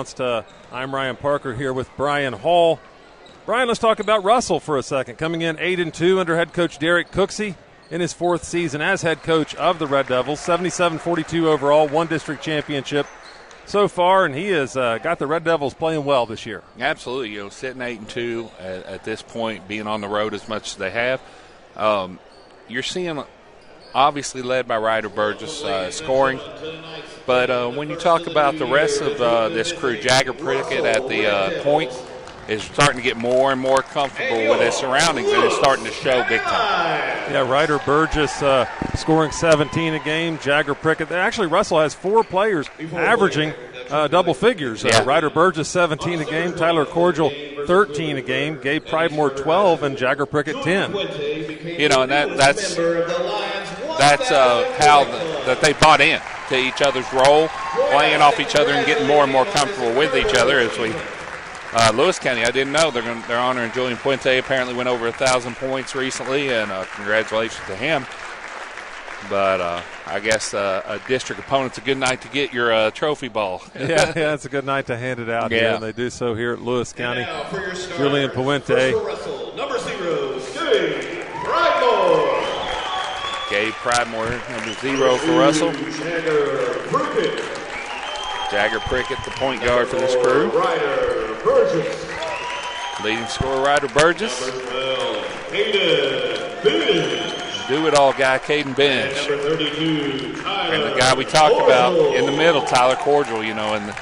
announced, I'm Ryan Parker here with Brian Hall. Brian, let's talk about Russell for a second. Coming in 8-2 under head coach Derek Cooksey in his 4th season as head coach of the Red Devils. 77-42 overall, 1 district championship so far, and he has got the Red Devils playing well this year. Absolutely. Sitting 8-2 at this point, being on the road as much as they have. You're seeing, obviously led by Ryder Burgess scoring. But when you talk about the rest of this crew, Jagger Prickett at the point is starting to get more and more comfortable with his surroundings, and it's starting to show big time. Yeah, Ryder Burgess scoring 17 a game. Jagger Prickett. Actually, Russell has 4 players averaging double figures. Yeah. Ryder Burgess 17 a game. Tyler Cordial 13 a game. Gabe Pridemore 12, and Jagger Prickett 10. And that's how that they bought in to each other's role, playing off each other and getting more and more comfortable with each other. As we Lewis County, I didn't know they're honoring Julian Puente. Apparently went over 1,000 points recently, and congratulations to him. But I guess a district opponent's a good night to get your trophy ball. yeah, it's a good night to hand it out here, and they do so here at Lewis County. Julian Puente. Number 0, Gabe Pridemore. Gabe Pridemore, number 0 for Russell. Jagger Prickett, the point guard for this crew. Ryder Burgess. Leading scorer, Ryder Burgess. Caden Bench. Do-it-all guy, Caden Bench. Number 32, And the guy we talked about in the middle, Tyler Cordial, and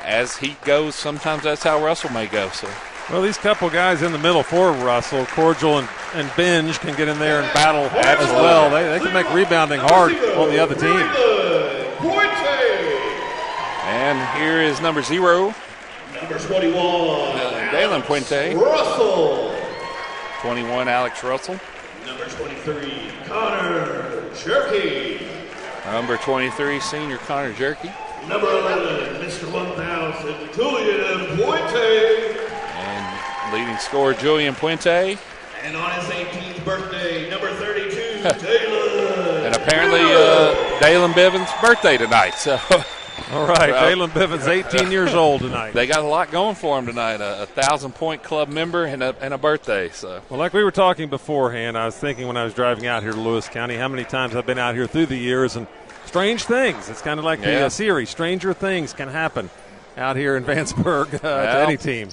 as he goes, sometimes that's how Russell may go. So, well, these couple guys in the middle for Russell, Cordial and Benj, can get in there and battle as well. They can make rebounding hard on the other team. And here is number 0. Number 21, Dalen Puente. Russell. 21, Alex Russell. Number 23, Connor Jerky. Number 23, senior Connor Jerky. Number 11, Mr. 1000, Julian Puente. And leading scorer, Julian Puente. And on his 18th birthday, number 32, Dalen. And apparently Dalen Bivens' birthday tonight. So, all right, Dalen Bivens, 18 years old tonight. They got a lot going for him tonight. A 1,000-point club member and a birthday. So, well, like we were talking beforehand, I was thinking when I was driving out here to Lewis County, how many times I've been out here through the years, and strange things. It's kind of like the series. Stranger things can happen out here in Vanceburg to any team.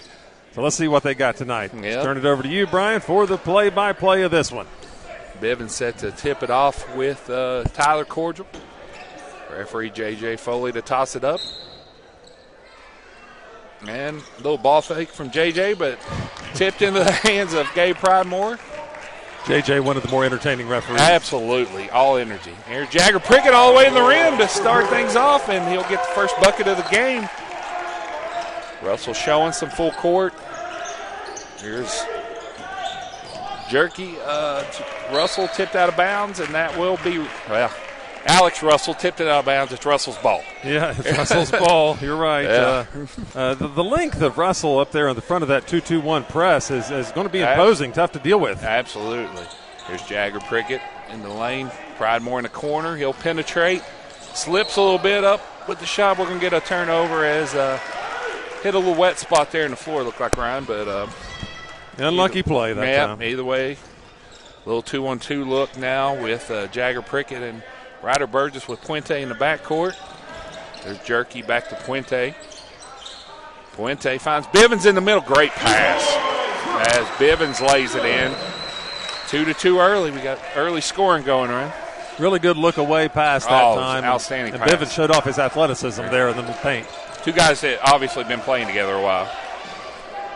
So let's see what they got tonight. Yep. Let's turn it over to you, Brian, for the play-by-play of this one. Bivens set to tip it off with Tyler Cordial. Referee J.J. Foley to toss it up. And a little ball fake from J.J., but tipped into the hands of Gabe Pridemore. J.J., one of the more entertaining referees. Absolutely, all energy. Here's Jagger Prickett all the way in the rim to start things off, and he'll get the first bucket of the game. Russell showing some full court. Here's Jerky. Russell tipped out of bounds, and that will be, Alex Russell tipped it out of bounds. It's Russell's ball. Yeah, it's Russell's ball. You're right. Yeah. The length of Russell up there in the front of that 2-2-1 press is going to be imposing, tough to deal with. Absolutely. Here's Jagger Prickett in the lane. Pridemore in the corner. He'll penetrate. Slips a little bit up with the shot. We're going to get a turnover as hit a little wet spot there in the floor, looked like Ryan, but unlucky play that time. Either way, a little 2-on-2 look now with Jagger Prickett and Ryder Burgess with Puente in the backcourt. There's Jerky back to Puente. Puente finds Bivens in the middle. Great pass as Bivens lays it in. 2-2 early. We got early scoring going on. Really good look away pass that time. Outstanding and pass. Bivens showed off his athleticism there in the paint. Two guys that obviously been playing together a while.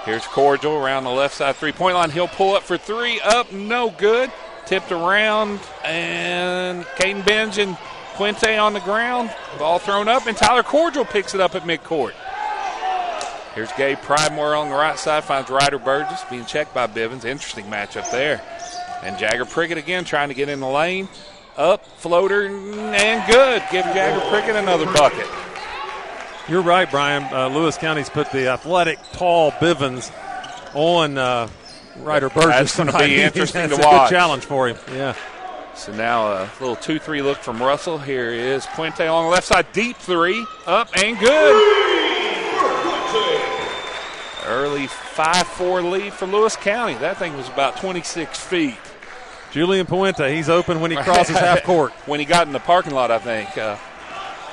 Here's Cordial around the left side three-point line. He'll pull up for three. Up, no good. Tipped around, and Caden Benj and Puente on the ground. Ball thrown up, and Tyler Cordial picks it up at midcourt. Here's Gabe Pridemore on the right side, finds Ryder Burgess being checked by Bivens. Interesting matchup there. And Jagger Prickett again trying to get in the lane. Up, floater, and good. Give Jagger Prickett another bucket. You're right, Brian. Lewis County's put the athletic, tall Bivens on Ryder Burgess. That's going to be interesting to watch. That's a good challenge for him. Yeah. So now a little 2-3 look from Russell. Here is Puente on the left side. Deep three. Up and good. early 5-4 lead for Lewis County. That thing was about 26 feet. Julian Puente, he's open when he crosses half court. When he got in the parking lot, I think.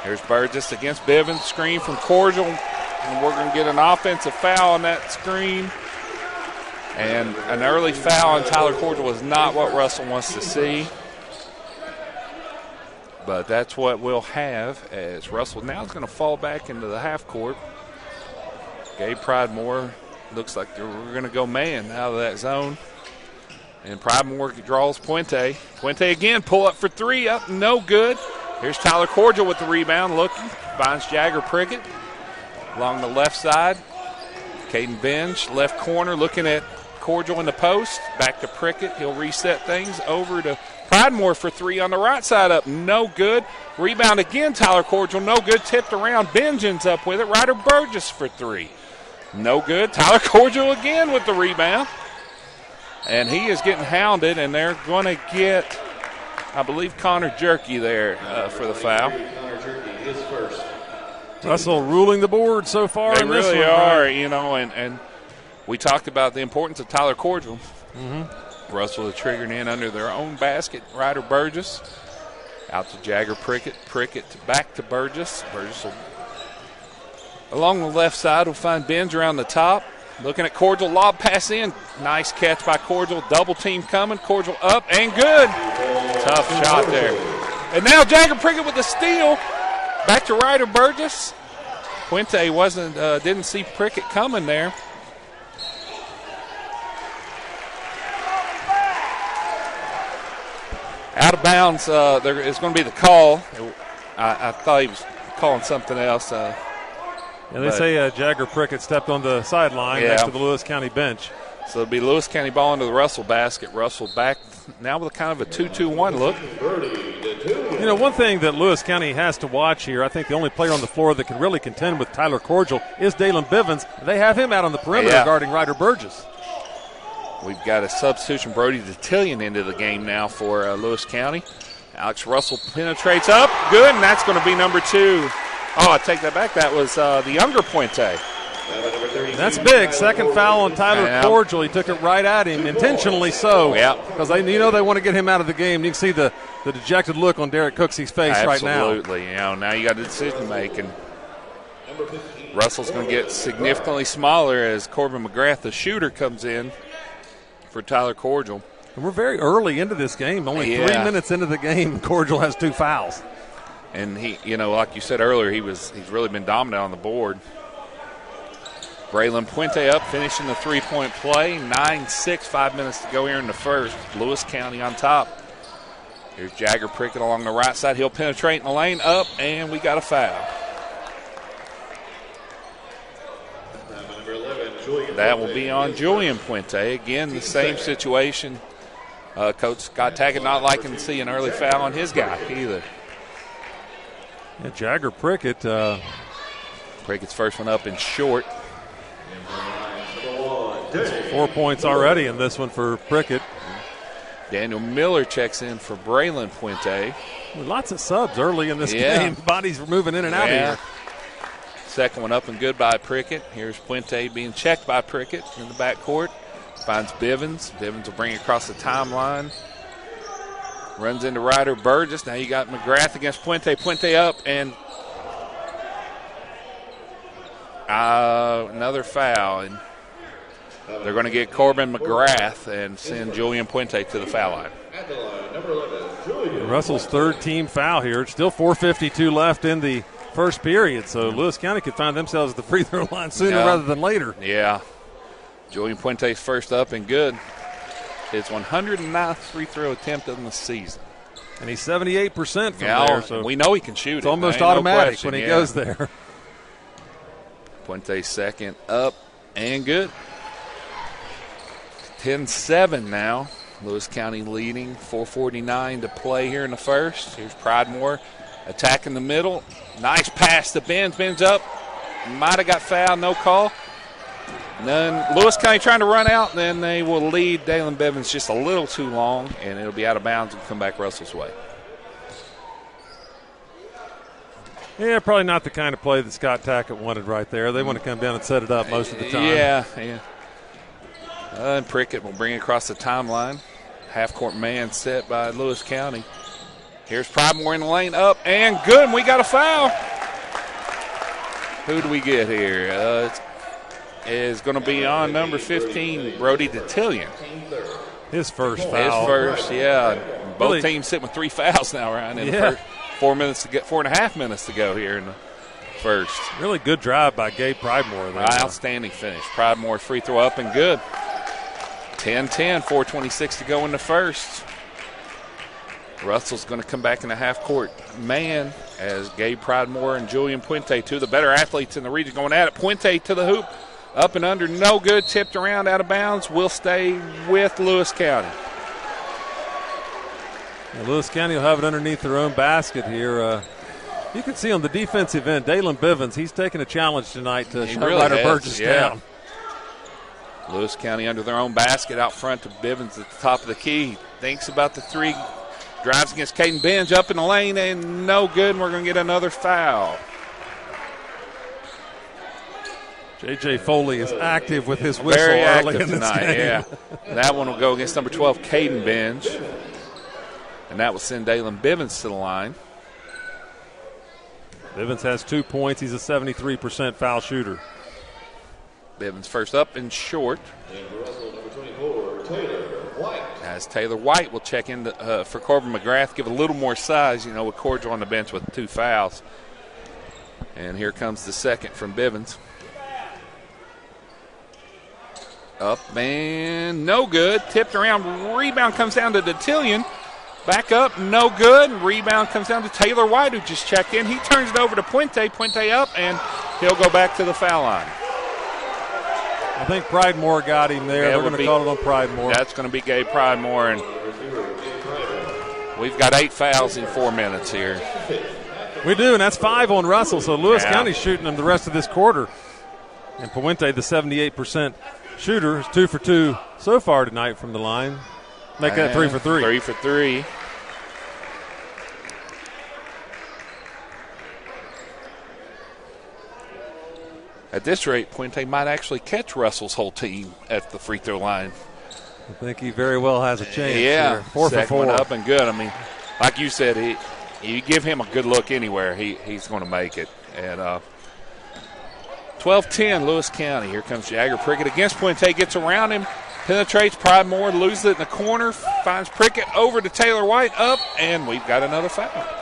Here's Burgess against Bivens. Screen from Cordial. And we're going to get an offensive foul on that screen. And an early foul on Tyler Cordial was not what Russell wants to see. But that's what we'll have, as Russell now is going to fall back into the half court. Gabe Pridemore looks like we're going to go man out of that zone. And Pridemore draws Puente. Puente again, pull up for three, up, no good. Here's Tyler Cordial with the rebound, looking, finds Jagger Prickett along the left side. Caden Bench, left corner, looking at Cordial in the post. Back to Prickett. He'll reset things over to Pridemore for three on the right side, up, no good. Rebound again, Tyler Cordial, no good. Tipped around, Benjamin's up with it. Ryder Burgess for three. No good. Tyler Cordial again with the rebound. And he is getting hounded, and they're going to get, I believe, Connor Jerky there for the foul. Russell ruling the board so far they in this one. They really are, you know, and we talked about the importance of Tyler Cordial. Mm-hmm. Russell is triggered in under their own basket. Ryder Burgess out to Jagger Prickett. Prickett back to Burgess. Burgess will, along the left side, will find Benz around the top. Looking at Cordial, lob pass in. Nice catch by Cordial. Double team coming. Cordial up and good. Tough shot there. And now Jagger Prickett with the steal. Back to Ryder Burgess. Puente didn't see Prickett coming there. Out of bounds, there is going to be the call. I thought he was calling something else. They say Jagger Prickett stepped on the sideline next to the Lewis County bench. So it'll be Lewis County ball into the Russell basket. Russell back now with kind of a 2-2-1 look. You know, one thing that Lewis County has to watch here, I think the only player on the floor that can really contend with Tyler Cordial is Dalen Bivens. They have him out on the perimeter guarding Ryder Burgess. We've got a substitution, Brody Detillion, into the game now for Lewis County. Alex Russell penetrates up. Good, and that's going to be number two. Oh, I take that back. That was the younger Puente. That's big. Second foul on Tyler Cordial. He took it right at him, intentionally so. Yeah. Because they want to get him out of the game. You can see the dejected look on Derek Cooksey's face right now. Absolutely. You know, now you got a decision to make. And Russell's going to get significantly smaller as Corbin McGrath, the shooter, comes in for Tyler Cordial. And we're very early into this game. Only 3 minutes into the game, Cordial has two fouls. And he, you know, like you said earlier, he's really been dominant on the board. Braylon Puente up, finishing the three-point play. 9-6, 5 minutes to go here in the first. Lewis County on top. Here's Jagger Prickett along the right side. He'll penetrate in the lane, up, and we got a foul. That will be on Julian Puente. Again, the same situation. Coach Scott Tackett not liking to see an early foul on his guy either. Yeah, Jagger Prickett. Prickett's first one up and short. 4 points already in this one for Prickett. Daniel Miller checks in for Braylon Puente. Lots of subs early in this game. Bodies moving in and out here. Second one up and good by Prickett. Here's Puente being checked by Prickett in the backcourt. Finds Bivens. Bivens will bring it across the timeline. Runs into Ryder Burgess. Now you got McGrath against Puente. Puente up and another foul. And they're going to get Corbin McGrath and send Julian Puente to the foul line. Russell's third team foul here. It's still 4:52 left in the first period, so Lewis County could find themselves at the free throw line sooner rather than later. Yeah. Julian Puente's first up and good. His 109th free throw attempt in the season. And he's 78% from there. So we know he can shoot. It's almost automatic when he goes there. Puente's second up and good. 10-7 now. Lewis County leading. 4:49 to play here in the first. Here's Pridemore attacking the middle. Nice pass to Benz. Benz up. Might have got fouled. No call. And then Lewis County trying to run out. Then they will lead Dalen Bivens just a little too long, and it'll be out of bounds and come back Russell's way. Yeah, probably not the kind of play that Scott Tackett wanted right there. They want to come down and set it up most of the time. Yeah. And Prickett will bring it across the timeline. Half-court man set by Lewis County. Here's Pridemore in the lane, up and good, and we got a foul. Who do we get here? It is going to be on number 15, Brody Detillion. His first foul. His first, yeah. Both teams sitting with 3 fouls now, Ryan, in the first 4.5 minutes to go here in the first. Really good drive by Gabe Pridemore there. Outstanding finish. Pridemore free throw up and good. 10-10, 4:26 to go in the first. Russell's going to come back in the half-court man as Gabe Pridemore and Julian Puente, two of the better athletes in the region, going at it. Puente to the hoop, up and under, no good, tipped around, out of bounds. Will stay with Lewis County. And Lewis County will have it underneath their own basket here. You can see on the defensive end, Dalen Bivens, he's taking a challenge tonight to shut Ryder Burgess down. Lewis County under their own basket out front to Bivens at the top of the key. He thinks about the three. Drives against Caden Benj up in the lane and no good, and we're going to get another foul. J.J. Foley is active with his whistle Very early active in this tonight, game. yeah. That one will go against number 12, Caden Benj. And that will send Dalen Bivens to the line. Bivens has 2 points. He's a 73% foul shooter. Bivens first up and short. And Russell, number 24, Taylor White. As Taylor White will check in for Corbin McGrath, give a little more size, with Cordial on the bench with 2 fouls. And here comes the second from Bivens. Up and no good. Tipped around. Rebound comes down to Detillion. Back up, no good. Rebound comes down to Taylor White, who just checked in. He turns it over to Puente. Puente up, and he'll go back to the foul line. I think Pridemore got him there. They're going to call it on Pridemore. That's going to be Gabe Pridemore, and we've got 8 fouls in 4 minutes here. We do, and that's 5 on Russell. So Lewis County's shooting them the rest of this quarter. And Puente, the 78% shooter, is 2 for 2 so far tonight from the line. Make that 3 for 3. 3 for 3. At this rate, Puente might actually catch Russell's whole team at the free throw line. I think he very well has a chance. Yeah, here. 4 for 4. One up and good. I mean, like you said, you give him a good look anywhere, he's going to make it. And 12-10, Lewis County. Here comes Jagger Prickett against Puente. Gets around him, penetrates Pridemore, loses it in the corner, finds Prickett over to Taylor White, up, and we've got another foul.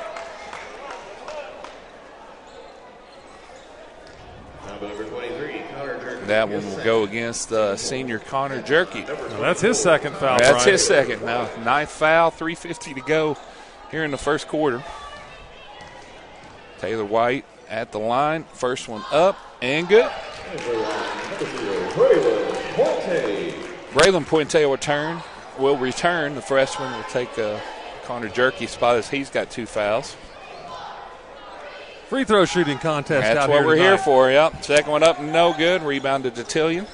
Number 23, Connor Jerky. That one will go against senior Connor Jerky. Well, that's his second foul. That's Brian. his second. Now, 9th foul, 3:50 to go here in the first quarter. Taylor White at the line. First one up and good. Braylon Puente will return. The freshman will take Connor Jerky's spot as he's got 2 fouls. Free throw shooting contest. That's out what here we're tonight. here for, yep. Second one up, no good. Rebound to Detillion.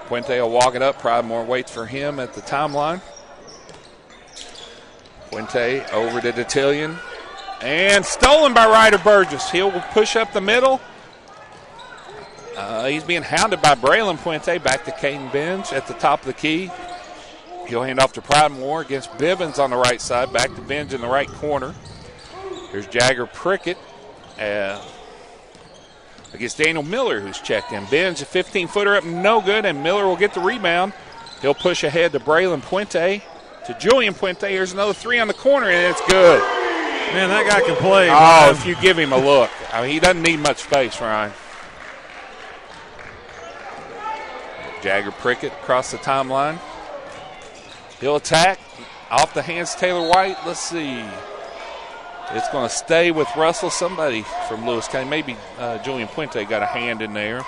Puente will walk it up. Pridemore waits for him at the timeline. Puente over to Detillion. And stolen by Ryder Burgess. He'll push up the middle. He's being hounded by Braylon Puente. Back to Caden Benj at the top of the key. He'll hand off to Pridemore against Bivens on the right side. Back to Benj in the right corner. Here's Jagger Prickett against Daniel Miller, who's checked in. Benj, a 15-footer up, no good, and Miller will get the rebound. He'll push ahead to Braylon Puente, to Julian Puente. Here's another 3 on the corner, and it's good. Man, that guy can play. Oh, if you give him a look. I mean, he doesn't need much space, Ryan. Jagger Prickett across the timeline. He'll attack. Off the hands, Taylor White. Let's see. It's going to stay with Russell. Somebody from Lewis County. Maybe Julian Puente got a hand in there.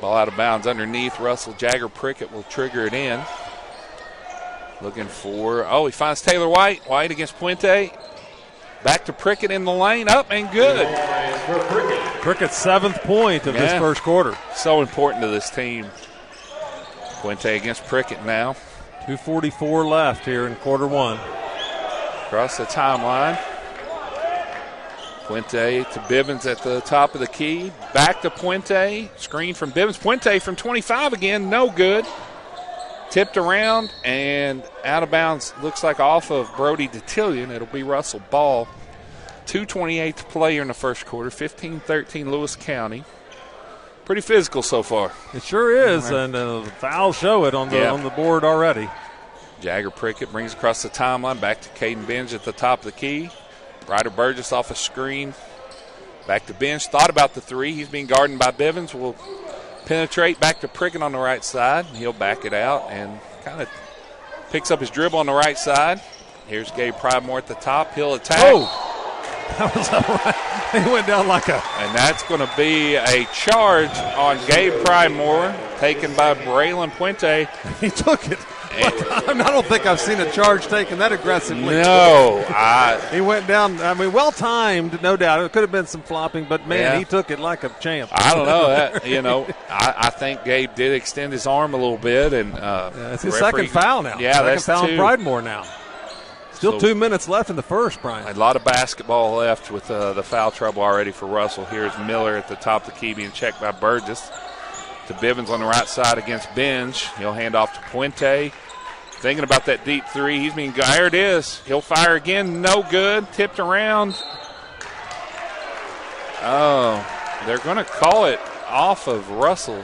Ball out of bounds underneath. Russell. Jagger Prickett will trigger it in. Looking for, he finds Taylor White. White against Puente. Back to Prickett in the lane. Up and good. Prickett's 7th point of this first quarter. So important to this team. Puente against Prickett now. 2:44 left here in quarter 1. Across the timeline. Puente to Bivens at the top of the key. Back to Puente. Screen from Bivens. Puente from 25 again. No good. Tipped around and out of bounds. Looks like off of Brody DeTillion. It'll be Russell ball. 2:28 to play here in the first quarter. 15-13 Lewis County. Pretty physical so far. It sure is, and the fouls show it on the board already. Jagger Prickett brings across the timeline. Back to Caden Benj at the top of the key. Ryder Burgess off a screen. Back to Benj. Thought about the three. He's being guarded by Bivens. Will penetrate back to Prickett on the right side. He'll back it out and kind of picks up his dribble on the right side. Here's Gabe Pridemore at the top. He'll attack. Oh! That was all right. He went down like a... And that's going to be a charge on Gabe Pridemore, taken by Braylon Puente. He took it. I don't think I've seen a charge taken that aggressively. No. He went down, well-timed, no doubt. It could have been some flopping, but, man, he took it like a champ. I don't know. I think Gabe did extend his arm a little bit. And it's his second foul now. Yeah, second that's foul on two. Pridemore now. Still 2 minutes left in the first, Brian. A lot of basketball left with the foul trouble already for Russell. Here's Miller at the top of the key being checked by Burgess. To Bivens on the right side against Benj. He'll hand off to Puente. Thinking about that deep three. He's being, there it is. He'll fire again. No good. Tipped around. Oh, they're going to call it off of Russell.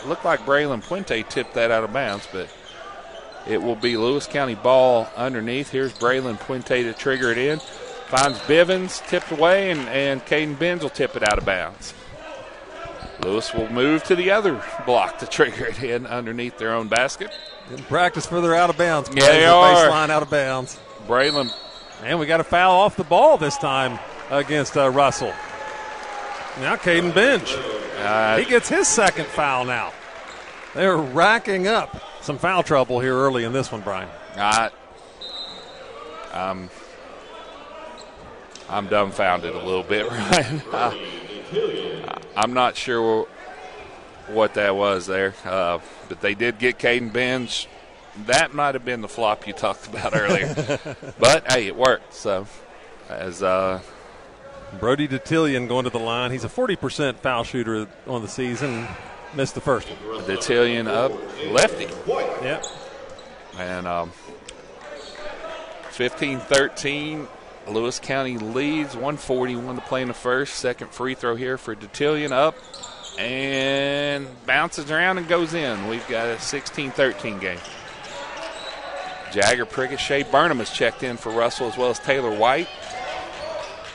Looked like Braylon Puente tipped that out of bounds, but it will be Lewis County ball underneath. Here's Braylon Puente to trigger it in. Finds Bivens, tipped away, and Caden Benz will tip it out of bounds. Lewis will move to the other block to trigger it in underneath their own basket. In practice for their out of bounds. Yeah, they are. Baseline out of bounds. Braylon. And we got a foul off the ball this time against Russell. Now Caden Benj. He gets his second foul now. They're racking up some foul trouble here early in this one, Brian. I'm dumbfounded a little bit, Ryan. I'm not sure what that was there, but they did get Caden Benj. That might have been the flop you talked about earlier. But, hey, it worked. So, as Brody DeTillion going to the line. He's a 40% foul shooter on the season. Missed the first one. DeTillion up, lefty. Yep. And 15-13, Lewis County leads. 1:41 to play in the first. Second free throw here for DeTillion, up and bounces around and goes in. We've got a 16-13 game. Jagger Prickett, Shea Burnham has checked in for Russell, as well as Taylor White.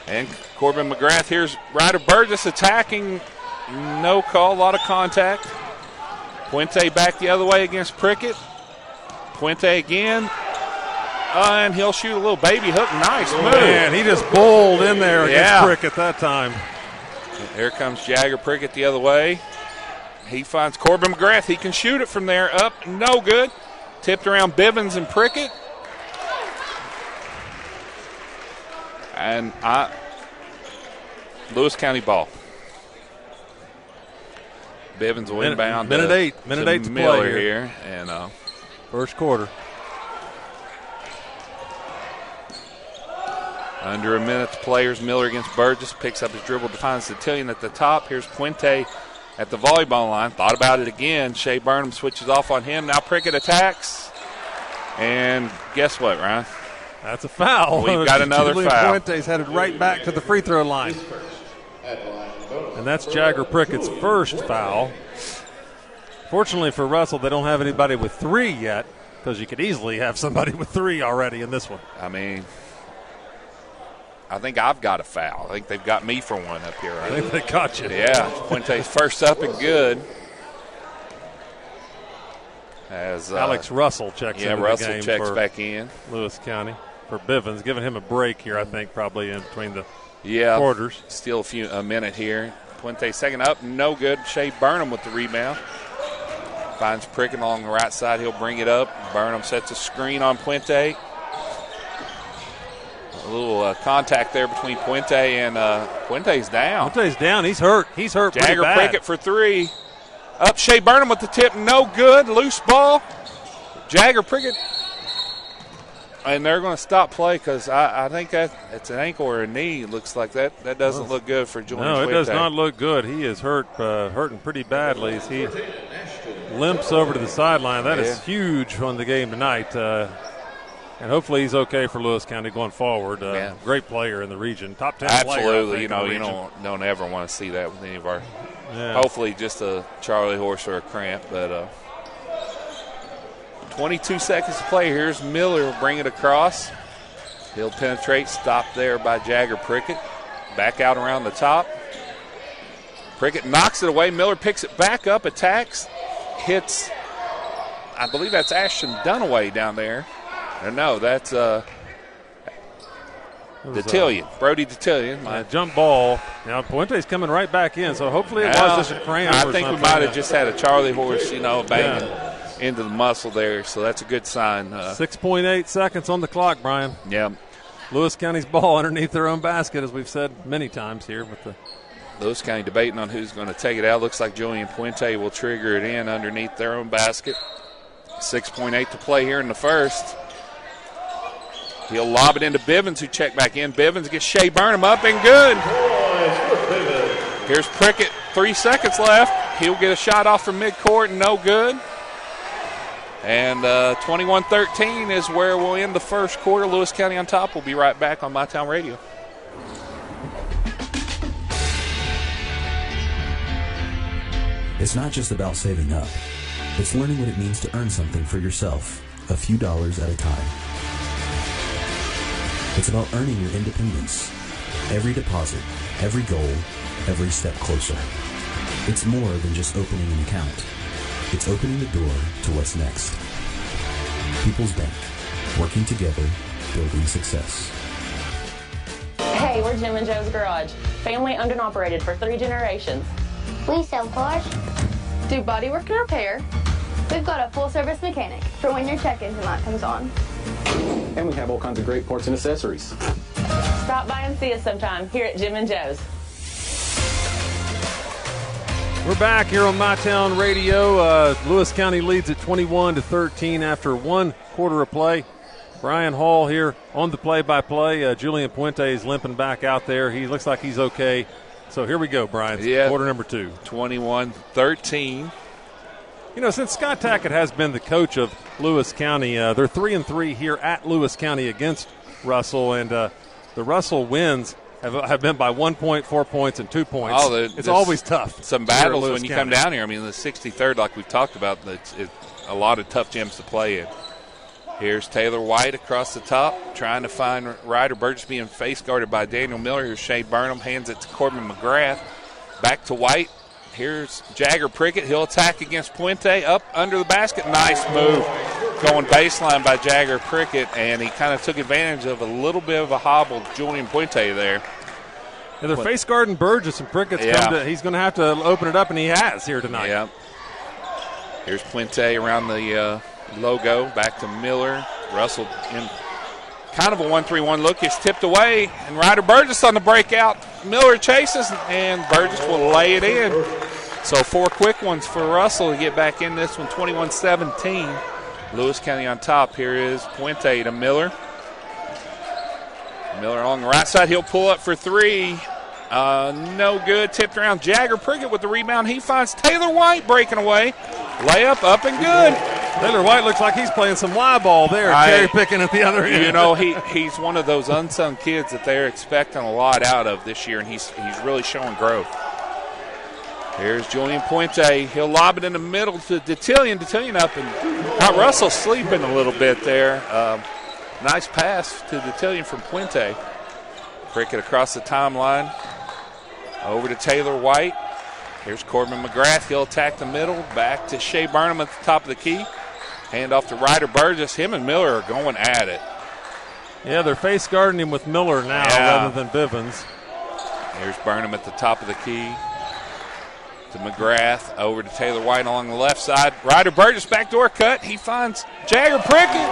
And Corbin McGrath. Here's Ryder Burgess attacking. No call, a lot of contact. Puente back the other way against Prickett. Puente again. And he'll shoot a little baby hook. Nice move. Man, he just bowled in there against Prickett that time. And here comes Jagger Prickett the other way. He finds Corbin McGrath. He can shoot it from there. Up, no good. Tipped around Bivens and Prickett. And Lewis County ball. Bivens will inbound. Minute eight to Miller play here. And first quarter. Under a minute to players. Miller against Burgess. Picks up his dribble. Defines DeTillion at the top. Here's Puente at the volleyball line. Thought about it again. Shea Burnham switches off on him. Now Prickett attacks. And guess what, Ryan? That's a foul. We've got another Julian foul. Puente's headed right back to the free throw line. And that's Jagger Prickett's first foul. Fortunately for Russell, they don't have anybody with three yet, because you could easily have somebody with three already in this one. I mean, I think I've got a foul. I think they've got me for one up here. Right? I think they caught you. Yeah, Puente's first up and good. As Alex Russell checks into Russell the game checks for back in. Lewis County for Bivens, giving him a break here, I think, probably in between the Yeah, quarters. Still a minute here. Puente second up, no good. Shea Burnham with the rebound. Finds Prickett along the right side. He'll bring it up. Burnham sets a screen on Puente. A little contact there between Puente and Puente's down. Puente's down. He's hurt. He's hurt pretty Jagger bad. Prickett for three. Up Shea Burnham with the tip. No good. Loose ball. Jagger Prickett And they're going to stop play because I think it's an ankle or a knee. It looks like that doesn't look good for Julian. No, it Puente. does not look good. He is hurting pretty badly as he limps over to the sideline. That is huge on the game tonight. And hopefully he's okay for Lewis County going forward. Great player in the region. Top 10 player. Absolutely. You don't ever want to see that with any of our hopefully just a Charlie horse or a cramp. But 22 seconds to play. Here's Miller bring it across. He'll penetrate. Stopped there by Jagger Prickett. Back out around the top. Prickett knocks it away. Miller picks it back up, attacks, hits, I believe that's Ashton Dunaway down there. No, that's Detillion, Brody Detillion. Jump ball. Now Puente's coming right back in, so hopefully it was just a cramp. I think we might have just had a Charlie horse, banging into the muscle there, so that's a good sign. 6.8 seconds on the clock, Brian. Yeah. Lewis County's ball underneath their own basket, as we've said many times here. Lewis County debating on who's going to take it out. Looks like Julian Puente will trigger it in underneath their own basket. 6.8 to play here in the first. He'll lob it into Bivens, who checked back in. Bivens gets Shea Burnham up and good. Here's Prickett, 3 seconds left. He'll get a shot off from midcourt and no good. And 21-13 is where we'll end the first quarter. Lewis County on top. We'll be right back on MyTown Radio. It's not just about saving up. It's learning what it means to earn something for yourself, a few dollars at a time. It's about earning your independence. Every deposit, every goal, every step closer. It's more than just opening an account. It's opening the door to what's next. People's Bank. Working together, building success. Hey, we're Jim and Joe's Garage. Family owned and operated for 3 generations. We sell cars, Do bodywork and repair. we've got a full-service mechanic for when your check engine light comes on. And we have all kinds of great parts and accessories. Stop by and see us sometime here at Jim and Joe's. We're back here on MyTown Radio. Lewis County leads at 21-13 after 1 quarter of play. Brian Hall here on the play-by-play. Julian Puente is limping back out there. He looks like he's okay. So here we go, Brian. Quarter number 2. 21-13. Since Scott Tackett has been the coach of Lewis County, they're 3-3 here at Lewis County against Russell, and the Russell wins have been by 1 point, 4 points, and 2 points. It's always tough. Some battles when you come down here. I mean, the 63rd, like we've talked about, it's a lot of tough gyms to play in. Here's Taylor White across the top, trying to find Ryder Burgess, being face guarded by Daniel Miller. Here's Shea Burnham, hands it to Corbin McGrath. Back to White. Here's Jagger Prickett. He'll attack against Puente. Up under the basket. Nice move. Going baseline by Jagger Prickett, and he kind of took advantage of a little bit of a hobbled Julian Puente there. They're face guarding Burgess, and Prickett's he's going to have to open it up, and he has here tonight. Yeah. Here's Puente around the logo. Back to Miller. Russell in kind of a 1-3-1 look. It's tipped away, and Ryder Burgess on the breakout. Miller chases, and Burgess will lay it in. So 4 quick ones for Russell to get back in this one, 21-17. Lewis County on top. Here is Puente to Miller. Miller along the right side. He'll pull up for 3. No good. Tipped around. Jagger Prickett with the rebound. He finds Taylor White breaking away. Layup up and good. Taylor White looks like he's playing some Y ball there, cherry picking at the other end. He's one of those unsung kids that they're expecting a lot out of this year, and he's really showing growth. Here's Julian Puente. He'll lob it in the middle to Detillion. Detillion up, and got Russell sleeping a little bit there. Nice pass to Detillion from Puente. Prickett across the timeline. Over to Taylor White. Here's Corbin McGrath. He'll attack the middle. Back to Shea Burnham at the top of the key. Hand off to Ryder Burgess. Him and Miller are going at it. Yeah, they're face guarding him with Miller now rather than Bivens. Here's Burnham at the top of the key. To McGrath. Over to Taylor White along the left side. Ryder Burgess backdoor cut. He finds Jagger Prickett.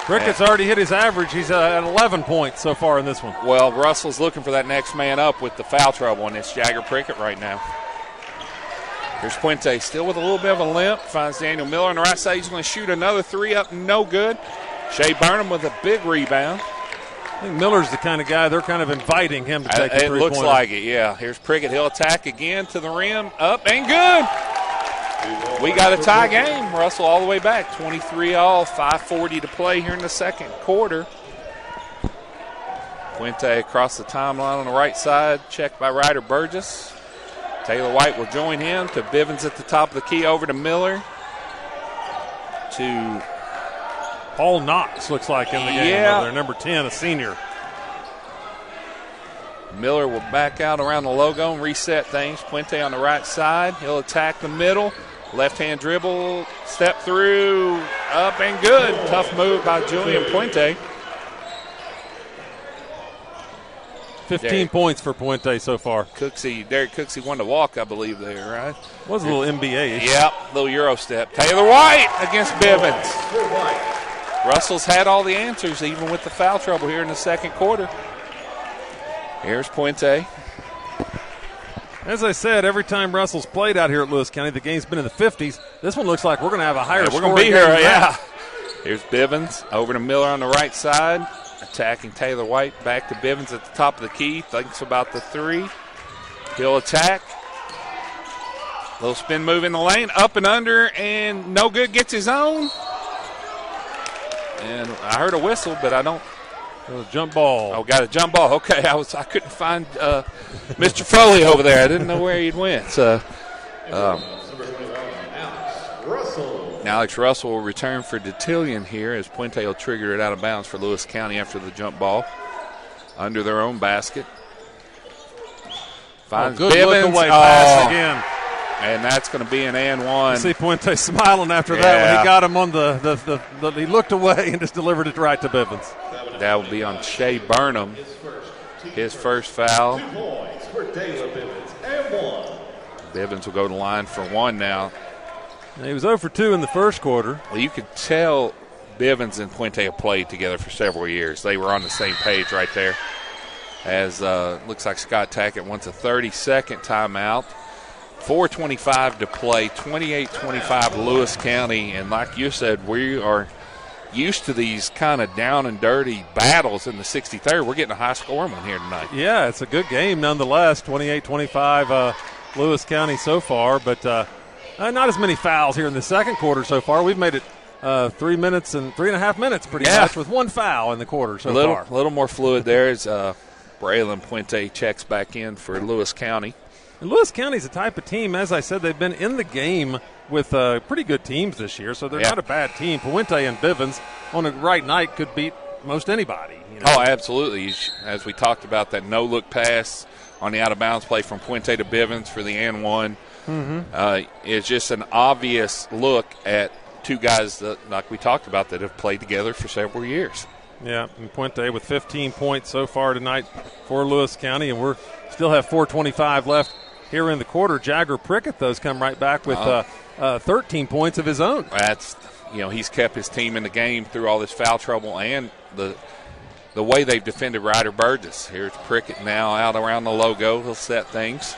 Prickett's already hit his average. He's at 11 points so far in this one. Well, Russell's looking for that next man up with the foul trouble, and it's Jagger Prickett right now. Here's Puente still with a little bit of a limp. Finds Daniel Miller on the right side. He's going to shoot another 3 up. No good. Shea Burnham with a big rebound. I think Miller's the kind of guy they're kind of inviting him to take the three-pointer. It looks like it, yeah. Here's Prickett. He'll attack again to the rim. Up and good. We got a tie game. Russell all the way back. 23-all, 5:40 to play here in the second quarter. Puente across the timeline on the right side. Checked by Ryder Burgess. Taylor White will join him to Bivens at the top of the key. Over to Miller. To Paul Knox looks like in the game. Yeah. Over there, number 10, a senior. Miller will back out around the logo and reset things. Puente on the right side. He'll attack the middle. Left-hand dribble, step through, up and good. Tough move by Julian Puente. 15 points for Puente so far. Derek Cooksey won the walk, I believe, there, right? Was a little NBA-ish. Yep, little Euro step. Taylor White against Bivens. Russell's had all the answers, even with the foul trouble here in the second quarter. Here's Puente. As I said, every time Russell's played out here at Lewis County, the game's been in the 50s. This one looks like we're going to have a higher We're scoring going to be here, game than yeah. that. Here's Bivens over to Miller on the right side. Attacking Taylor White. Back to Bivens at the top of the key. Thinks about the three. He'll attack. Little spin move in the lane. Up and under, and no good. Gets his own. And I heard a whistle, but I don't. A jump ball. Oh, got a jump ball. Okay, I couldn't find Mr. Foley over there. I didn't know where he went. So, Alex Russell will return for Detillion here as Puente will trigger it out of bounds for Lewis County after the jump ball under their own basket. Finds good Bivens. look away pass again. And that's going to be an and one. You see Puente smiling after that when he got him on the he looked away and just delivered it right to Bivens. That will be on Shea Burnham. His first foul. 2 points for Taylor Bivens and 1. Bivens will go to the line for one now. He was 0 for 2 in the first quarter. Well, you could tell Bivens and Puente have played together for several years. They were on the same page right there. As looks like Scott Tackett wants a 30-second timeout. 4:25 to play, 28-25 Lewis County. And like you said, we are used to these kind of down and dirty battles in the 63rd. We're getting a high-scoring one here tonight. Yeah, it's a good game nonetheless. 28-25 Lewis County so far, but not as many fouls here in the second quarter so far. We've made it 3 minutes and 3.5 minutes pretty much with one foul in the quarter so far. A little more fluid there as Braylon Puente checks back in for Lewis County. And Lewis County's a type of team, as I said, they've been in the game with pretty good teams this year, so they're not a bad team. Puente and Bivens on a right night could beat most anybody. You know? Oh, absolutely. As we talked about, that no-look pass on the out-of-bounds play from Puente to Bivens for the and one. It's just an obvious look at two guys that, like we talked about, that have played together for several years. Yeah, and Puente with 15 points so far tonight for Lewis County, and we're still have 4:25 left here in the quarter. Jagger Prickett, those come right back with 13 points of his own. That's, he's kept his team in the game through all this foul trouble and the way they've defended Ryder Burgess. Here's Prickett now out around the logo. He'll set things.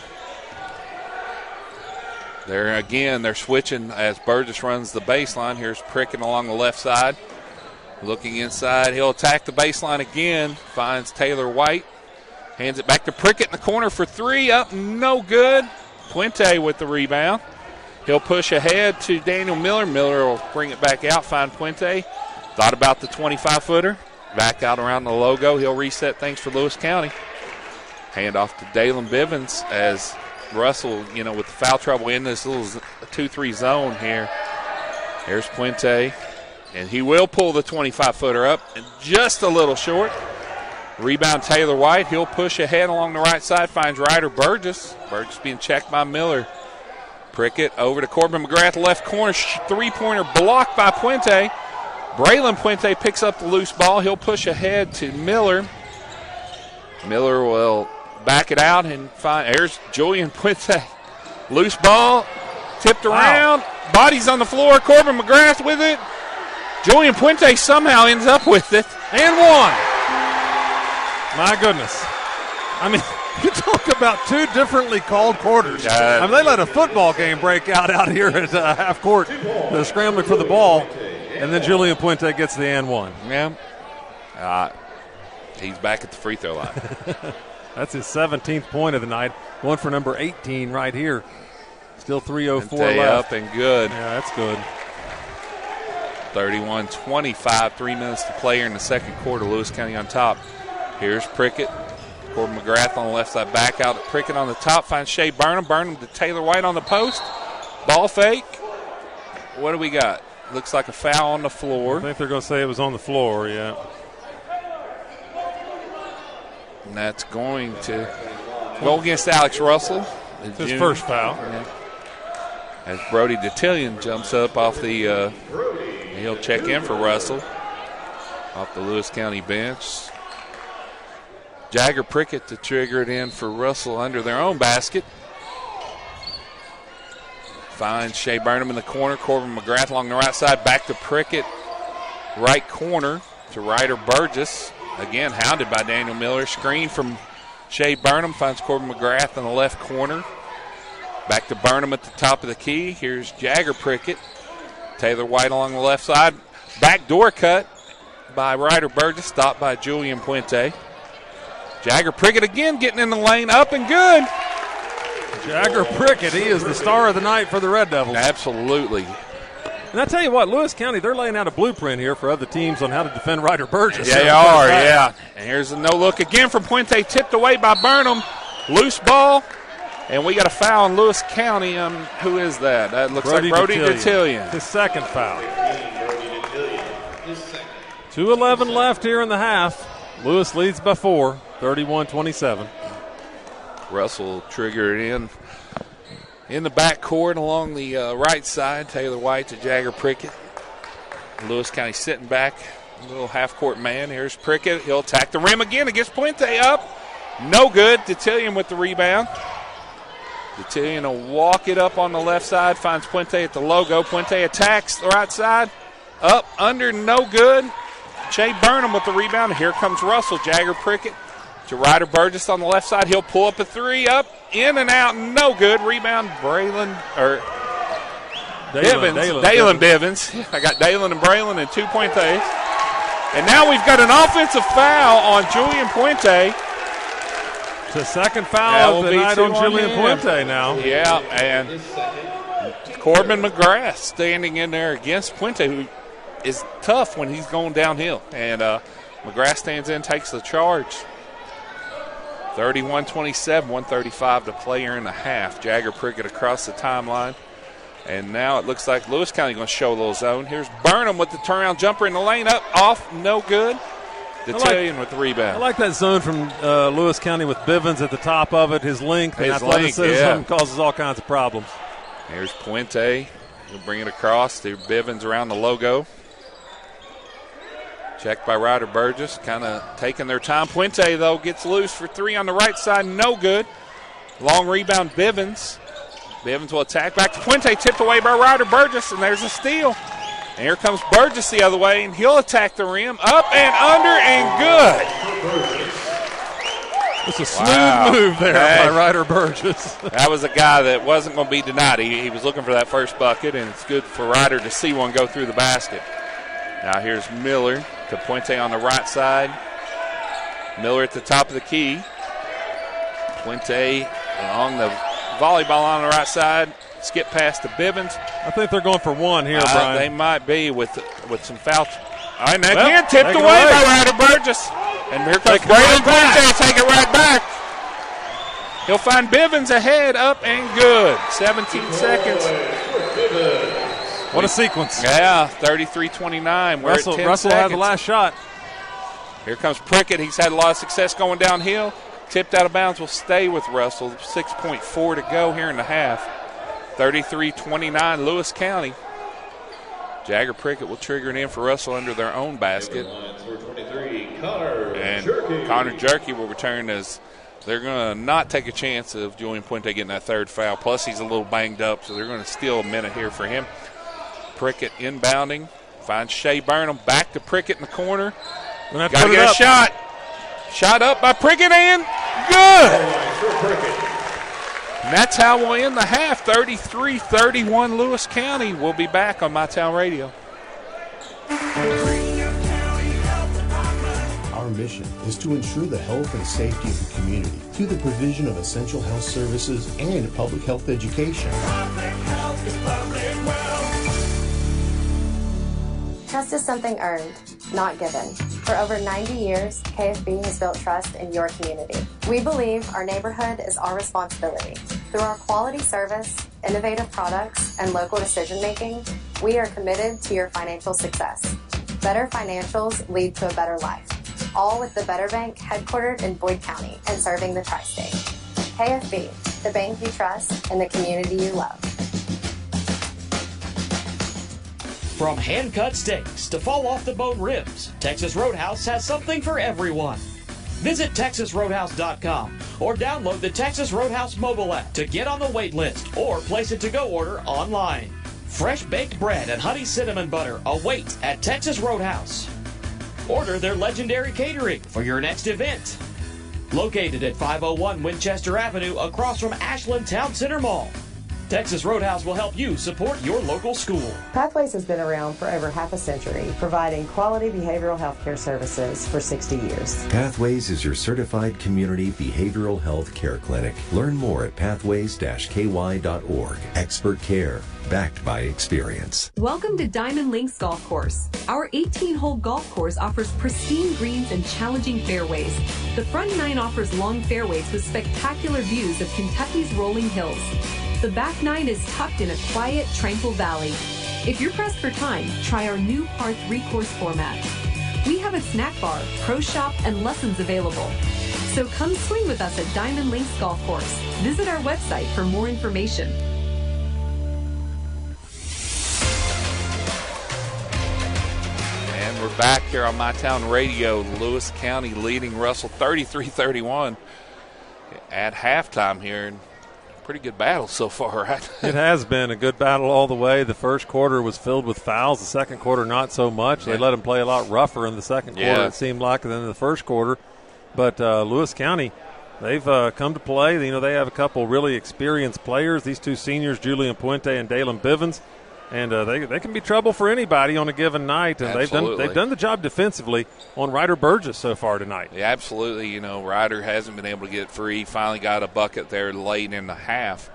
They're switching as Burgess runs the baseline. Here's Prickett along the left side. Looking inside. He'll attack the baseline again. Finds Taylor White. Hands it back to Prickett in the corner for three. Up, no good. Puente with the rebound. He'll push ahead to Daniel Miller. Miller will bring it back out. Find Puente. Thought about the 25-footer. Back out around the logo. He'll reset things for Lewis County. Hand off to Dalen Bivens as Russell, with the foul trouble in this little 2-3 zone here. Here's Puente. And he will pull the 25-footer up and just a little short. Rebound Taylor White. He'll push ahead along the right side. Finds Ryder Burgess. Burgess being checked by Miller. Prickett over to Corbin McGrath, left corner. Three-pointer blocked by Puente. Braylon Puente picks up the loose ball. He'll push ahead to Miller. Miller will back it out and find. There's Julian Puente. Loose ball. Tipped around. Wow. Bodies on the floor. Corbin McGrath with it. Julian Puente somehow ends up with it. And one. My goodness. I mean, you talk about two differently called quarters. They let a football game break out here at half court. They're scrambling for the ball. And then Julian Puente gets the and one. Yeah. He's back at the free throw line. That's his 17th point of the night. One for number 18 right here. Still 3:04 left. Up and good. Yeah, that's good. 31-25, 3 minutes to play here in the second quarter. Lewis County on top. Here's Prickett. Corbin McGrath on the left side, back out to Prickett on the top. Finds Shea Burnham. Burnham to Taylor White on the post. Ball fake. What do we got? Looks like a foul on the floor. I think they're going to say it was on the floor, yeah. And that's going to go against Alex Russell. It's his first foul. Yeah. As Brody Detillion jumps up off the he'll check in for Russell off the Lewis County bench. Jagger Prickett to trigger it in for Russell under their own basket. Finds Shea Burnham in the corner. Corbin McGrath along the right side. Back to Prickett. Right corner to Ryder Burgess. Again, hounded by Daniel Miller. Screen from Shea Burnham. Finds Corbin McGrath in the left corner. Back to Burnham at the top of the key. Here's Jagger Prickett. Taylor White along the left side. Backdoor cut by Ryder Burgess. Stopped by Julian Puente. Jagger Prickett again getting in the lane. Up and good. Jagger Prickett, he is the star of the night for the Red Devils. Absolutely. And I tell you what, Lewis County, they're laying out a blueprint here for other teams on how to defend Ryder Burgess. Yeah, they are, yeah. And here's a no-look again from Puente, tipped away by Burnham. Loose ball. And we got a foul in Lewis County. Who is that? That looks like Brody Detillion. His second foul. 2:11 left here in the half. Lewis leads by 4, 31-27. Russell triggered in the backcourt along the right side. Taylor White to Jagger Prickett. Lewis County sitting back, a little half-court man. Here's Prickett. He'll attack the rim again against Puente. Up. No good. Detillion with the rebound. Detillion will walk it up on the left side. Finds Puente at the logo. Puente attacks the right side. Up, under, no good. Shea Burnham with the rebound. Here comes Russell. Jagger Prickett to Ryder Burgess on the left side. He'll pull up a three. Up, in and out, no good. Rebound, Dalen Bivens. I got Dalen and Braylon and 2 Puentes. And now we've got an offensive foul on Julian Puente. It's the second foul of the night on Julian Puente now. Yeah, and Corbin McGrath standing in there against Puente, who is tough when he's going downhill. And McGrath stands in, takes the charge. 31-27, 1:35 to play here in the half. Jagger Prickett across the timeline. And now it looks like Lewis County going to show a little zone. Here's Burnham with the turnaround jumper in the lane. Up, off, no good. Detillion with the rebound. I like that zone from Lewis County with Bivens at the top of it. His length and athleticism causes all kinds of problems. Here's Puente. He'll bring it across to Bivens around the logo. Checked by Ryder Burgess, kind of taking their time. Puente, though, gets loose for three on the right side, no good. Long rebound, Bivens. Bivens will attack back to Puente, tipped away by Ryder Burgess, and there's a steal. And here comes Burgess the other way, and he'll attack the rim. Up and under and good. It's a smooth move there by Ryder Burgess. That was a guy that wasn't going to be denied. He was looking for that first bucket, and it's good for Ryder to see one go through the basket. Now here's Miller to Puente on the right side. Miller at the top of the key. Puente along the volleyball on the right side. Skip pass to Bivens. I think they're going for one here, Brian. They might be with some foul. All right, now again tipped away by Ryder Burgess. And here comes Braylon Puente, take it right back. He'll find Bivens ahead, up and good. 17 seconds. What a sequence. Yeah, 33-29. Russell had the last shot. Here comes Prickett. He's had a lot of success going downhill. Tipped out of bounds will stay with Russell. 6.4 to go here in the half. 33-29, Lewis County. Jagger Prickett will trigger it in for Russell under their own basket. And Connor Jerky will return as they're going to not take a chance of Julian Puente getting that third foul. Plus, he's a little banged up, so they're going to steal a minute here for him. Prickett inbounding. Finds Shea Burnham. Back to Prickett in the corner. Got to get a shot. Shot up by Prickett and good. And that's how we'll end the half. 33-31 Lewis County. We'll be back on My Town Radio. Our mission is to ensure the health and safety of the community through the provision of essential health services and public health education. Public health is public wealth. Trust is something earned, not given. For over 90 years, KFB has built trust in your community. We believe our neighborhood is our responsibility. Through our quality service, innovative products, and local decision making, we are committed to your financial success. Better financials lead to a better life. All with the Better Bank headquartered in Boyd County and serving the tri-state. KFB, the bank you trust and the community you love. From hand-cut steaks to fall-off-the-bone ribs, Texas Roadhouse has something for everyone. Visit TexasRoadhouse.com or download the Texas Roadhouse mobile app to get on the wait list or place a to-go order online. Fresh baked bread and honey cinnamon butter await at Texas Roadhouse. Order their legendary catering for your next event. Located at 501 Winchester Avenue across from Ashland Town Center Mall. Texas Roadhouse will help you support your local school. Pathways has been around for over half a century, providing quality behavioral health care services for 60 years. Pathways is your certified community behavioral health care clinic. Learn more at pathways-ky.org. Expert care, backed by experience. Welcome to Diamond Links Golf Course. Our 18-hole golf course offers pristine greens and challenging fairways. The front nine offers long fairways with spectacular views of Kentucky's rolling hills. The back nine is tucked in a quiet, tranquil valley. If you're pressed for time, try our new par 3 course format. We have a snack bar, pro shop, and lessons available. So come swing with us at Diamond Links Golf Course. Visit our website for more information. And we're back here on My Town Radio. Lewis County leading Russell 33-31 at halftime here. Pretty good battle so far, right? It has been a good battle all the way. The first quarter was filled with fouls. The second quarter, not so much. They let them play a lot rougher in the second quarter, it seemed like, than in the first quarter. But Lewis County, they've come to play. You know, they have a couple really experienced players. These two seniors, Julian Puente and Dalen Bivens. And they can be trouble for anybody on a given night. And they've done the job defensively on Ryder Burgess so far tonight. Yeah, absolutely. You know, Ryder hasn't been able to get free. Finally got a bucket there late in the half.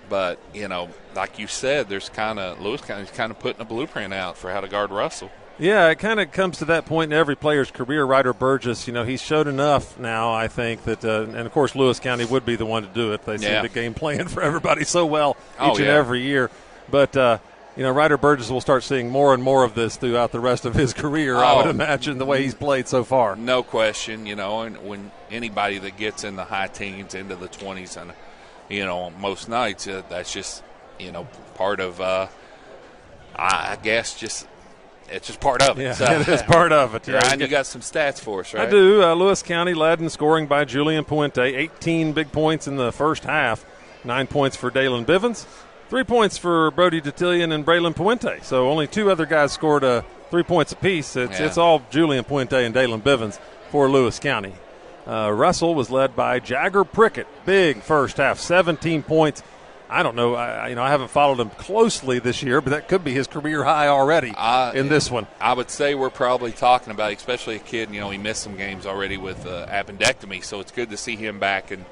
But, you know, like you said, Lewis County's kind of putting a blueprint out for how to guard Russell. Yeah, it kind of comes to that point in every player's career. Ryder Burgess, you know, he's showed enough now, I think, that and, of course, Lewis County would be the one to do it. They seem to game plan for everybody so well each and every year. But, you know, Ryder Burgess will start seeing more and more of this throughout the rest of his career, I would imagine, the way he's played so far. No question, you know, and when anybody that gets in the high teens, into the 20s, and, you know, most nights, that's just, you know, part of, I guess, it's just part of it. Yeah, so, it is part of it. Ryan, you got some stats for us, right? I do. Lewis County led in scoring by Julian Puente, 18 big points in the first half, 9 points for Dalen Bivens. 3 points for Brody Detillion and Braylon Puente. So only two other guys scored 3 points apiece. It's all Julian Puente and Dalen Bivens for Lewis County. Russell was led by Jagger Prickett. Big first half, 17 points. I don't know. I haven't followed him closely this year, but that could be his career high already in this one. I would say we're probably talking about, especially a kid, you know, he missed some games already with appendectomy, so it's good to see him back and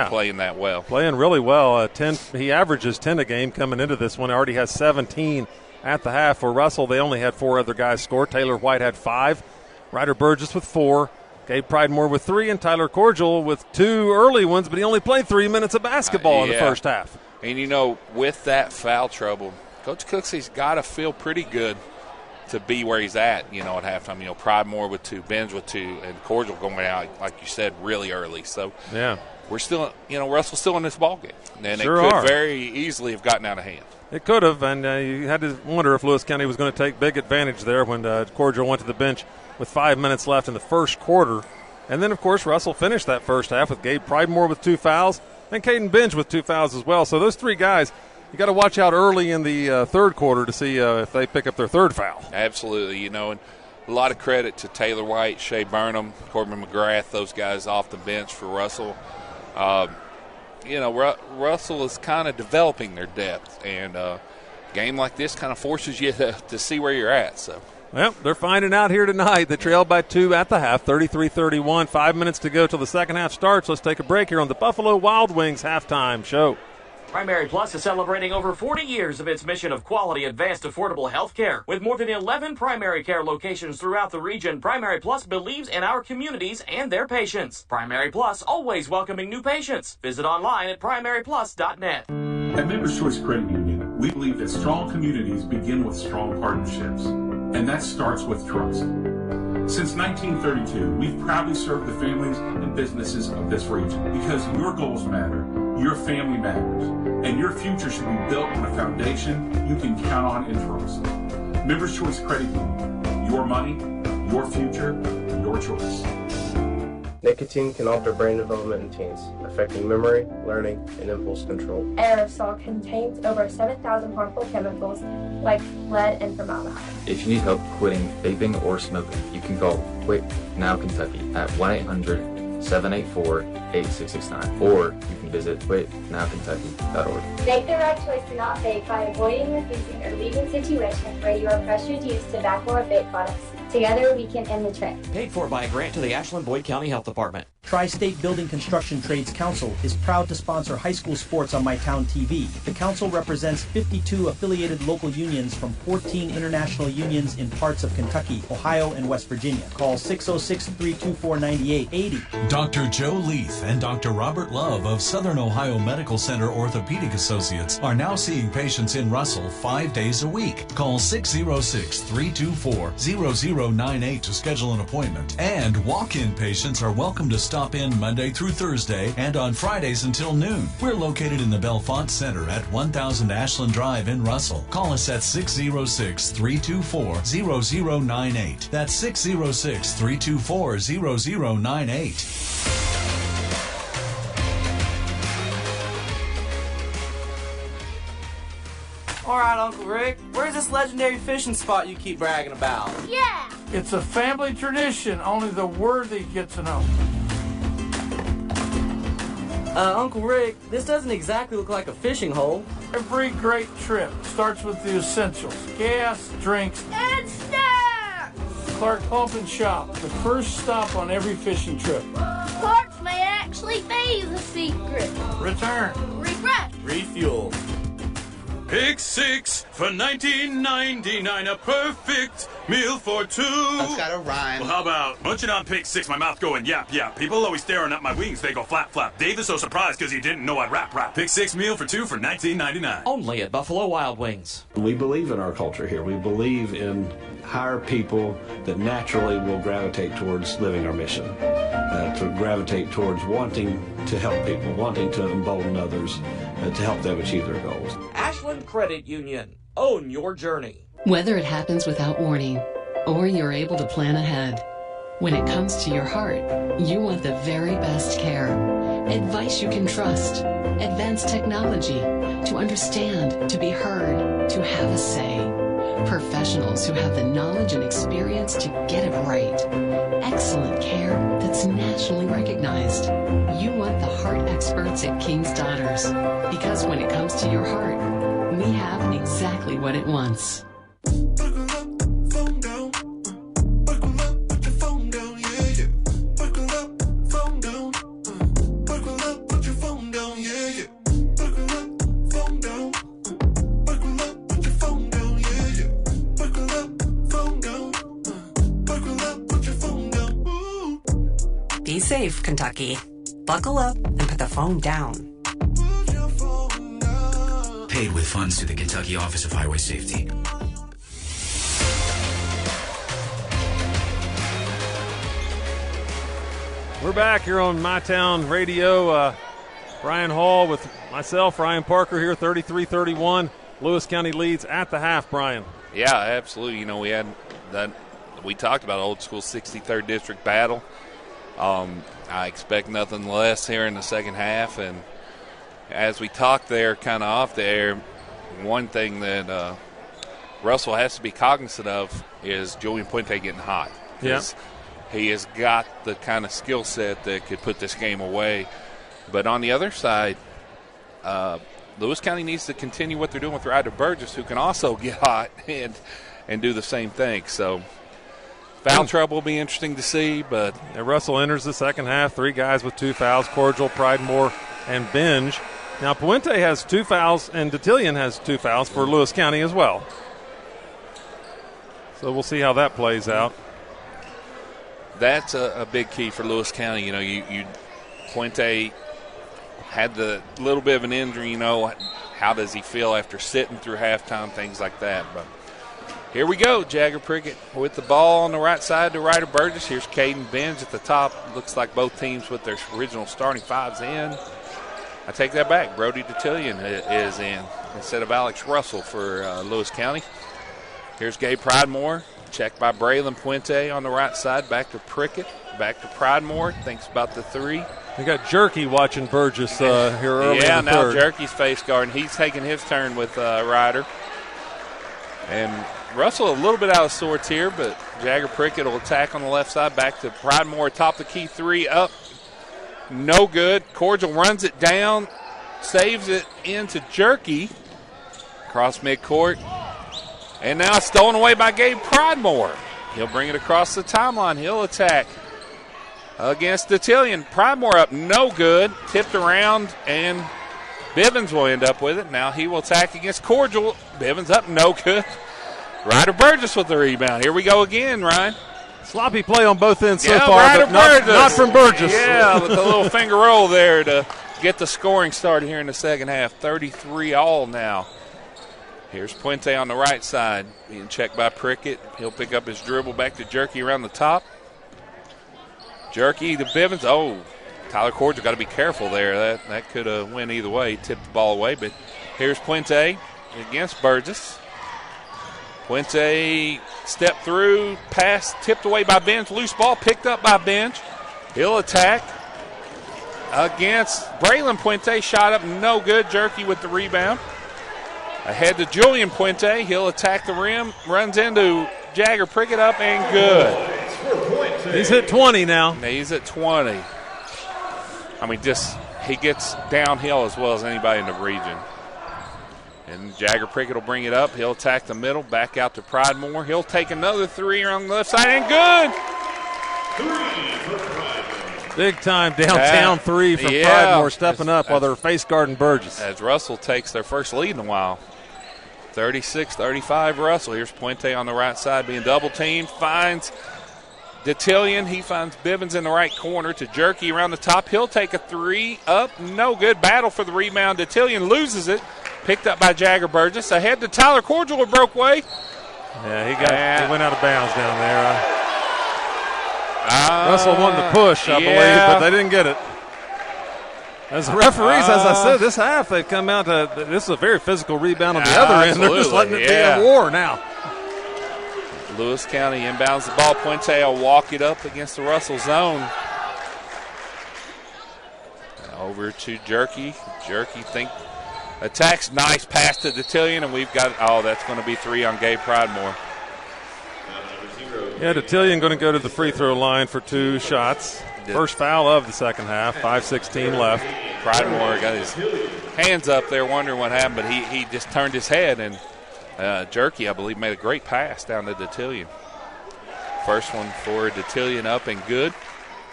playing that well. Playing really well. He averages 10 a game coming into this one. He already has 17 at the half. For Russell, they only had 4 other guys score. Taylor White had 5. Ryder Burgess with 4. Gabe Pridemore with 3. And Tyler Cordial with 2 early ones, but he only played 3 minutes of basketball in the first half. And, you know, with that foul trouble, Coach Cooksy's got to feel pretty good to be where he's at, you know, at halftime. You know, Pridemore with 2, Benj with 2, and Cordial going out, like you said, really early. So, we're still, you know, Russell's still in this ballgame. And it could very easily have gotten out of hand. It could have, and you had to wonder if Lewis County was going to take big advantage there when Cordial went to the bench with 5 minutes left in the first quarter. And then, of course, Russell finished that first half with Gabe Pridemore with 2 fouls. And Caden Benj with 2 fouls as well. So those 3 guys, you got to watch out early in the third quarter to see if they pick up their 3rd foul. Absolutely, you know, and a lot of credit to Taylor White, Shea Burnham, Corbin McGrath, those guys off the bench for Russell. You know, Russell is kind of developing their depth, and a game like this kind of forces you to see where you're at. So Well, they're finding out here tonight. They trailed by 2 at the half, 33-31. 5 minutes to go till the second half starts. Let's take a break here on the Buffalo Wild Wings halftime show. Primary Plus is celebrating over 40 years of its mission of quality, advanced, affordable health care. With more than 11 primary care locations throughout the region, Primary Plus believes in our communities and their patients. Primary Plus, always welcoming new patients. Visit online at primaryplus.net. At Members Choice Credit Union, we believe that strong communities begin with strong partnerships, and that starts with trust. Since 1932, we've proudly served the families and businesses of this region because your goals matter, your family matters, and your future should be built on a foundation you can count on and trust. Members Choice Credit Union, your money, your future, your choice. Nicotine can alter brain development in teens, affecting memory, learning, and impulse control. Aerosol contains over 7,000 harmful chemicals like lead and formaldehyde. If you need help quitting vaping or smoking, you can call Quit Now Kentucky at 1-800-784-8669, or you can visit quitnowkentucky.org. Make the right choice to not vape by avoiding, refusing, or leaving situations where you are pressured to use tobacco or vape products. Together, we can end the trend. Paid for by a grant to the Ashland-Boyd County Health Department. Tri-State Building Construction Trades Council is proud to sponsor high school sports on MyTown TV. The council represents 52 affiliated local unions from 14 international unions in parts of Kentucky, Ohio, and West Virginia. Call 606-324-9880. Dr. Joe Leith and Dr. Robert Love of Southern Ohio Medical Center Orthopedic Associates are now seeing patients in Russell 5 days a week. Call 606-324-0098 to schedule an appointment. And walk-in patients are welcome to stop in Monday through Thursday and on Fridays until noon. We're located in the Belfont Center at 1000 Ashland Drive in Russell. Call us at 606-324-0098. That's 606-324-0098. All right, Uncle Rick, where's this legendary fishing spot you keep bragging about? Yeah! It's a family tradition. Only the worthy get to know. Uncle Rick, this doesn't exactly look like a fishing hole. Every great trip starts with the essentials. Gas, drinks, and snacks! Clark Pump and Shop, the first stop on every fishing trip. Clark's may actually be the secret. Return. Refresh. Refuel. Pick 6 for $19.99, a perfect meal for two. That's got a rhyme. Well, how about munching on Pick 6, my mouth going yap, yap. People always staring at my wings, they go flap, flap. Dave is so surprised because he didn't know I'd rap. Pick 6 meal for two for $19.99. Only at Buffalo Wild Wings. We believe in our culture here. We believe in hire people that naturally will gravitate towards living our mission, to gravitate towards wanting to help people, wanting to embolden others, to help them achieve their goals. Ashland Credit Union. Own your journey. Whether it happens without warning or you're able to plan ahead, when it comes to your heart, you want the very best care. Advice you can trust, advanced technology, to understand, to be heard, to have a say. Professionals who have the knowledge and experience to get it right. Excellent care that's nationally recognized. You want the heart experts at King's Daughters, because when it comes to your heart, we have exactly what it wants. Be safe, Kentucky. Buckle up and put the phone down. Paid with funds through the Kentucky Office of Highway Safety. We're back here on MyTown Radio. Brian Hall with myself, Ryan Parker here, 33-31. Lewis County leads at the half, Brian. Yeah, absolutely. You know, we had that. We talked about old school 63rd District battle. I expect nothing less here in the second half. And as we talked there kind of off the air, one thing that Russell has to be cognizant of is Julian Puente getting hot. Yeah. He has got the kind of skill set that could put this game away. But on the other side, Lewis County needs to continue what they're doing with Ryder Burgess, who can also get hot. and do the same thing. So foul trouble will be interesting to see. But Russell enters the second half. 3 guys with 2 fouls, Cordial, Pridemore, and Benge. Now Puente has 2 fouls, and Detillion has 2 fouls for Lewis County as well. So we'll see how that plays out. That's a big key for Lewis County. You know, Puente had the little bit of an injury. You know, how does he feel after sitting through halftime, things like that. But here we go. Jagger Prickett with the ball on the right side to Ryder Burgess. Here's Caden Benge at the top. Looks like both teams with their original starting 5s in. I take that back. Brody Detillion is in instead of Alex Russell for Lewis County. Here's Gabe Pridemore. Checked by Braylon Puente on the right side. Back to Prickett. Back to Pridemore. Thinks about the 3. We got Jerky watching Burgess here early in the now third. Jerky's face guarding. He's taking his turn with Ryder. And Russell a little bit out of sorts here, but Jagger Prickett will attack on the left side. Back to Pridemore. Top the key 3 up. No good. Cordial runs it down. Saves it into Jerky. Across midcourt. And now it's stolen away by Gabe Pridemore. He'll bring it across the timeline. He'll attack against Detillion. Pridemore up, no good. Tipped around, and Bivens will end up with it. Now he will attack against Cordial. Bivens up, no good. Ryder Burgess with the rebound. Here we go again, Ryan. Sloppy play on both ends so far, Ryder but not from Burgess. Yeah, with a little finger roll there to get the scoring started here in the second half. 33 all now. Here's Puente on the right side, being checked by Prickett. He'll pick up his dribble back to Jerky around the top. Jerky to Bivens. Oh, Tyler Cordial got to be careful there. That could have went either way. Tipped the ball away, but here's Puente against Burgess. Puente stepped through, pass tipped away by Benge. Loose ball picked up by Benge. He'll attack against Braylon Puente. Shot up, no good. Jerky with the rebound. Ahead to Julian Puente. He'll attack the rim. Runs into Jagger Prickett up and good. He's hit 20 now. He's at 20. I mean, he gets downhill as well as anybody in the region. And Jagger Prickett will bring it up. He'll attack the middle. Back out to Pridemore. He'll take another 3 on the left side and good. Big time downtown 3 from Pridemore stepping up while they're face guarding Burgess. As Russell takes their first lead in a while. 36-35 Russell. Here's Puente on the right side being double teamed. Finds Detillion. He finds Bivens in the right corner to Jerky around the top. He'll take a 3 up. No good. Battle for the rebound. Detillion loses it. Picked up by Jagger Burgess. Ahead to Tyler Cordial who broke away. Yeah, he went out of bounds down there. Russell wanted to push, I believe, but they didn't get it. As the referees, as I said, this half, they've come out to, this is a very physical rebound on the other end. They're just letting it be a war now. Lewis County inbounds the ball. Puente will walk it up against the Russell zone. Over to Jerky. Jerky attacks. Nice pass to Detillion, and we've got, that's going to be 3 on Gabe Pridemore. Yeah, Detillion going to go to the free throw line for 2 shots. First foul of the second half, 5:16 left. Pridemore got his hands up there wondering what happened, but he just turned his head, and Jerky, I believe, made a great pass down to Detillion. First one for Detillion up and good.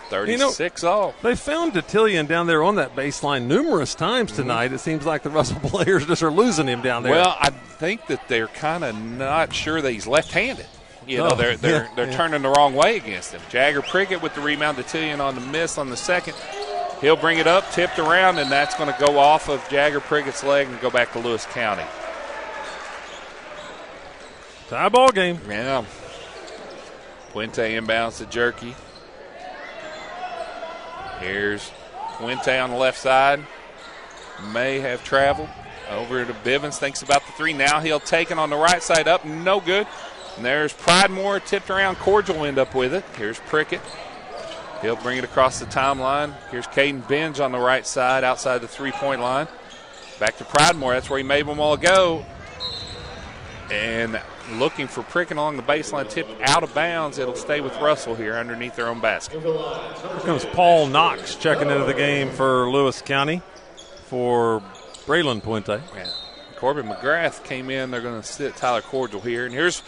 36 all. They found Detillion down there on that baseline numerous times tonight. It seems like the Russell players just are losing him down there. Well, I think that they're kind of not sure that he's left-handed. They're turning the wrong way against him. Jagger Prickett with the rebound. Detillion on the miss on the second. He'll bring it up, tipped around, and that's going to go off of Jagger Prickett's leg and go back to Lewis County. Tie ball game. Yeah. Puente inbounds to Jerky. Here's Puente on the left side. May have traveled over to Bivens. Thinks about the 3. Now he'll take it on the right side up. No good. And there's Pridemore tipped around. Cordial will end up with it. Here's Prickett. He'll bring it across the timeline. Here's Caden Benge on the right side outside the 3-point line. Back to Pridemore. That's where he made one while ago. And looking for Prickett along the baseline, tipped out of bounds. It'll stay with Russell here underneath their own basket. Here comes Paul Knox checking into the game for Lewis County for Braylon Puente. Yeah. Corbin McGrath came in. They're going to sit Tyler Cordial here. And here's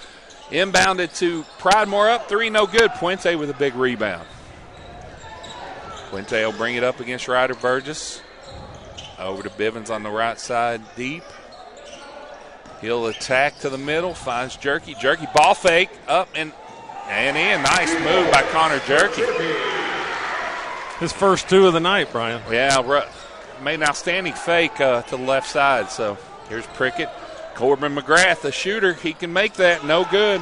Inbounded to Pridemore, up 3, no good. Puente with a big rebound. Puente will bring it up against Ryder Burgess. Over to Bivens on the right side, deep. He'll attack to the middle, finds Jerky. Jerky ball fake, up and in. Nice move by Connor Jerky. His first 2 of the night, Brian. Yeah, made an outstanding fake to the left side. So here's Prickett. Corbin McGrath, the shooter. He can make that. No good.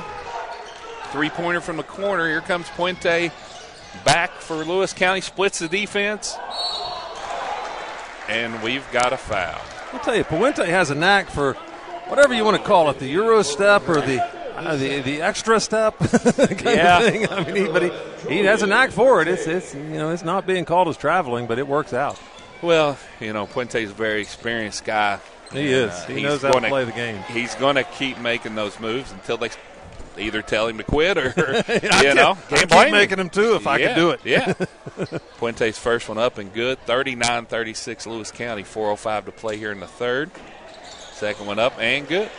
3-pointer from the corner. Here comes Puente back for Lewis County. Splits the defense. And we've got a foul. I'll tell you, Puente has a knack for whatever you want to call it, the Euro step or the extra step kind of thing. I mean, he has a knack for it. It's not being called as traveling, but it works out. Well, Puente's a very experienced guy. He is. He knows how to play the game. He's going to keep making those moves until they either tell him to quit or, can't blame making him too if I could do it. Yeah. Puente's first one up and good. 39-36 Lewis County. 4:05 to play here in the third. Second one up and good.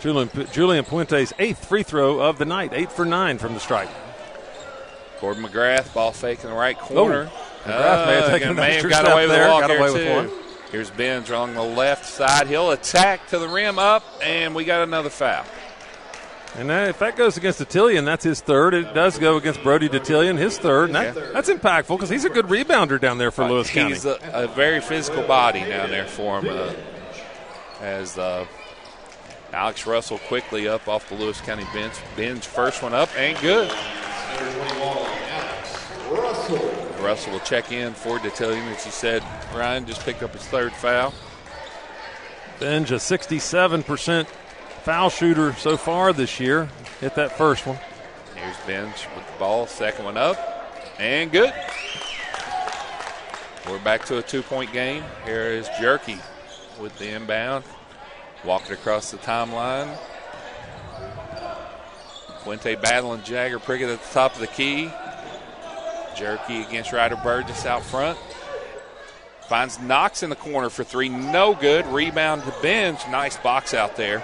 Julian Puente's 8th free throw of the night. 8 for 9 from the stripe. Gordon McGrath, ball fake in the right corner. McGrath may have taken an extra got step away with there. a walk Got here away too. with one. Here's Benz along the left side. He'll attack to the rim, up, and we got another foul. And if that goes against Detillion, that's his third. It does go against Brody Detillion, his third. And that's impactful because he's a good rebounder down there for Lewis County. He's a very physical body down there for him. As Alex Russell quickly up off the Lewis County bench. Ben's first one up and good. Russell will check in for Detillion. As you said, Ryan just picked up his third foul. Benj, a 67% foul shooter so far this year. Hit that first one. Here's Benj with the ball. Second one up and good. We're back to a 2-point game. Here is Jerky with the inbound. Walking across the timeline. Puente battling Jagger Prickett at the top of the key. Jerky against Ryder Burgess out front. Finds Knox in the corner for 3. No good. Rebound to Benj. Nice box out there.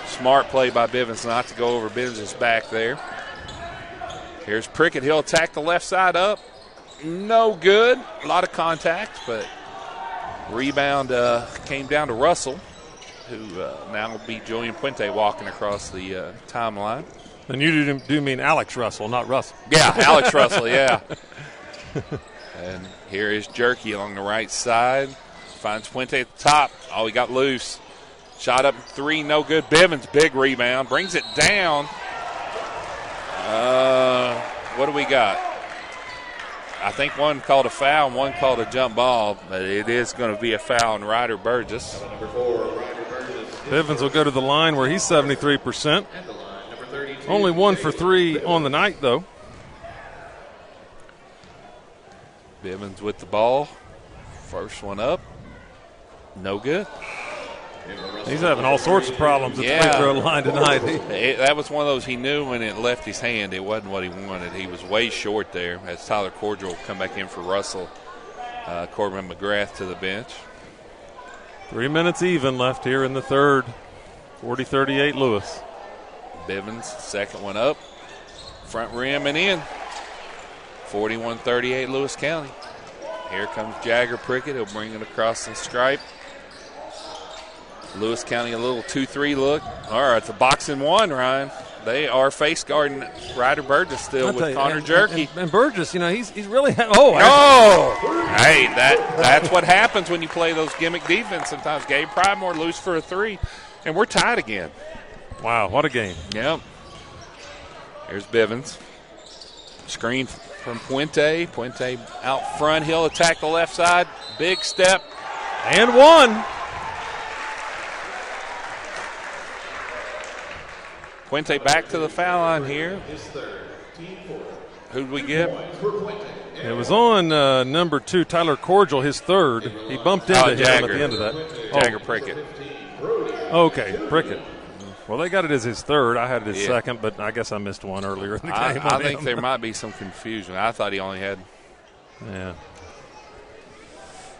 Smart play by Bivens not to go over Benj's back there. Here's Prickett. He'll attack the left side up. No good. A lot of contact, but rebound came down to Russell, who now will be Julian Puente walking across the timeline. And you do mean Alex Russell, not Russell. Yeah, Alex Russell, yeah. And here is Jerky along the right side. Finds Puente at the top. Oh, he got loose. Shot up 3, no good. Bivens, big rebound. Brings it down. What do we got? I think one called a foul and one called a jump ball, but it is going to be a foul on Ryder Burgess. Bivens will go to the line where he's 73%. Only 1 for 3 on the night, though. Bivens with the ball. First one up. No good. He's having all sorts of problems at the free throw line tonight. That was one of those he knew when it left his hand it wasn't what he wanted. He was way short there as Tyler Cordial will come back in for Russell. Corbin McGrath to the bench. 3 minutes even left here in the third. 40-38 Lewis. Bivens, second one up. Front rim and in. 41-38 Lewis County. Here comes Jagger Prickett. He'll bring it across the stripe. Lewis County a little 2-3 look. All right, it's a box and one, Ryan. They are face guarding Ryder Burgess still with Connor Jerky. And Burgess, he's really hey, that's what happens when you play those gimmick defense sometimes. Gabe Pridemore loose for a 3, and we're tied again. Wow, what a game. Yep. Here's Bivens. Screen from Puente. Puente out front. He'll attack the left side. Big step. And one. Puente back to the foul line here. Who'd we get? It was on number 2, Tyler Cordial, his third. He bumped into him at the end of that. Jagger Prickett. Okay, Prickett. Well, they got it as his third. I had it as second, but I guess I missed one earlier in the game. I think there might be some confusion. I thought he only had. Yeah.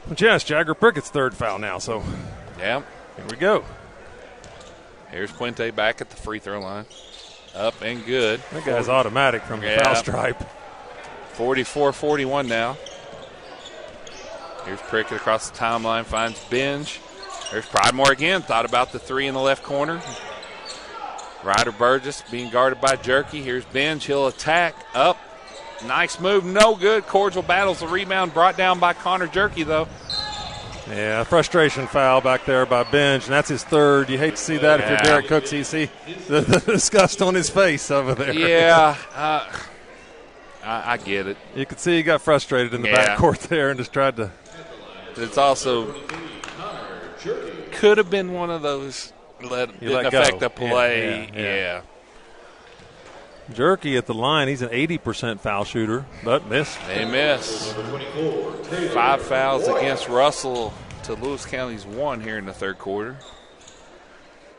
But yes, Jagger Prickett's third foul now. So. Yeah. Here we go. Here's Puente back at the free throw line. Up and good. That guy's automatic from the foul stripe. 44-41 now. Here's Prickett across the timeline, finds Binge. There's Pridemore again. Thought about the three in the left corner. Ryder Burgess being guarded by Jerky. Here's Binge. He'll attack. Up. Nice move. No good. Cordial battles the rebound. Brought down by Connor Jerky, though. Yeah, frustration foul back there by Binge, and that's his third. You hate to see that if you're Derek Cooksey. You see the disgust on his face over there. Yeah, I get it. You could see he got frustrated in the backcourt there and just tried to. It's also could have been one of those didn't affect the play. Yeah. Jerky at the line. He's an 80% foul shooter, but missed. They miss. 5 fouls against Russell to Lewis County's 1 here in the third quarter.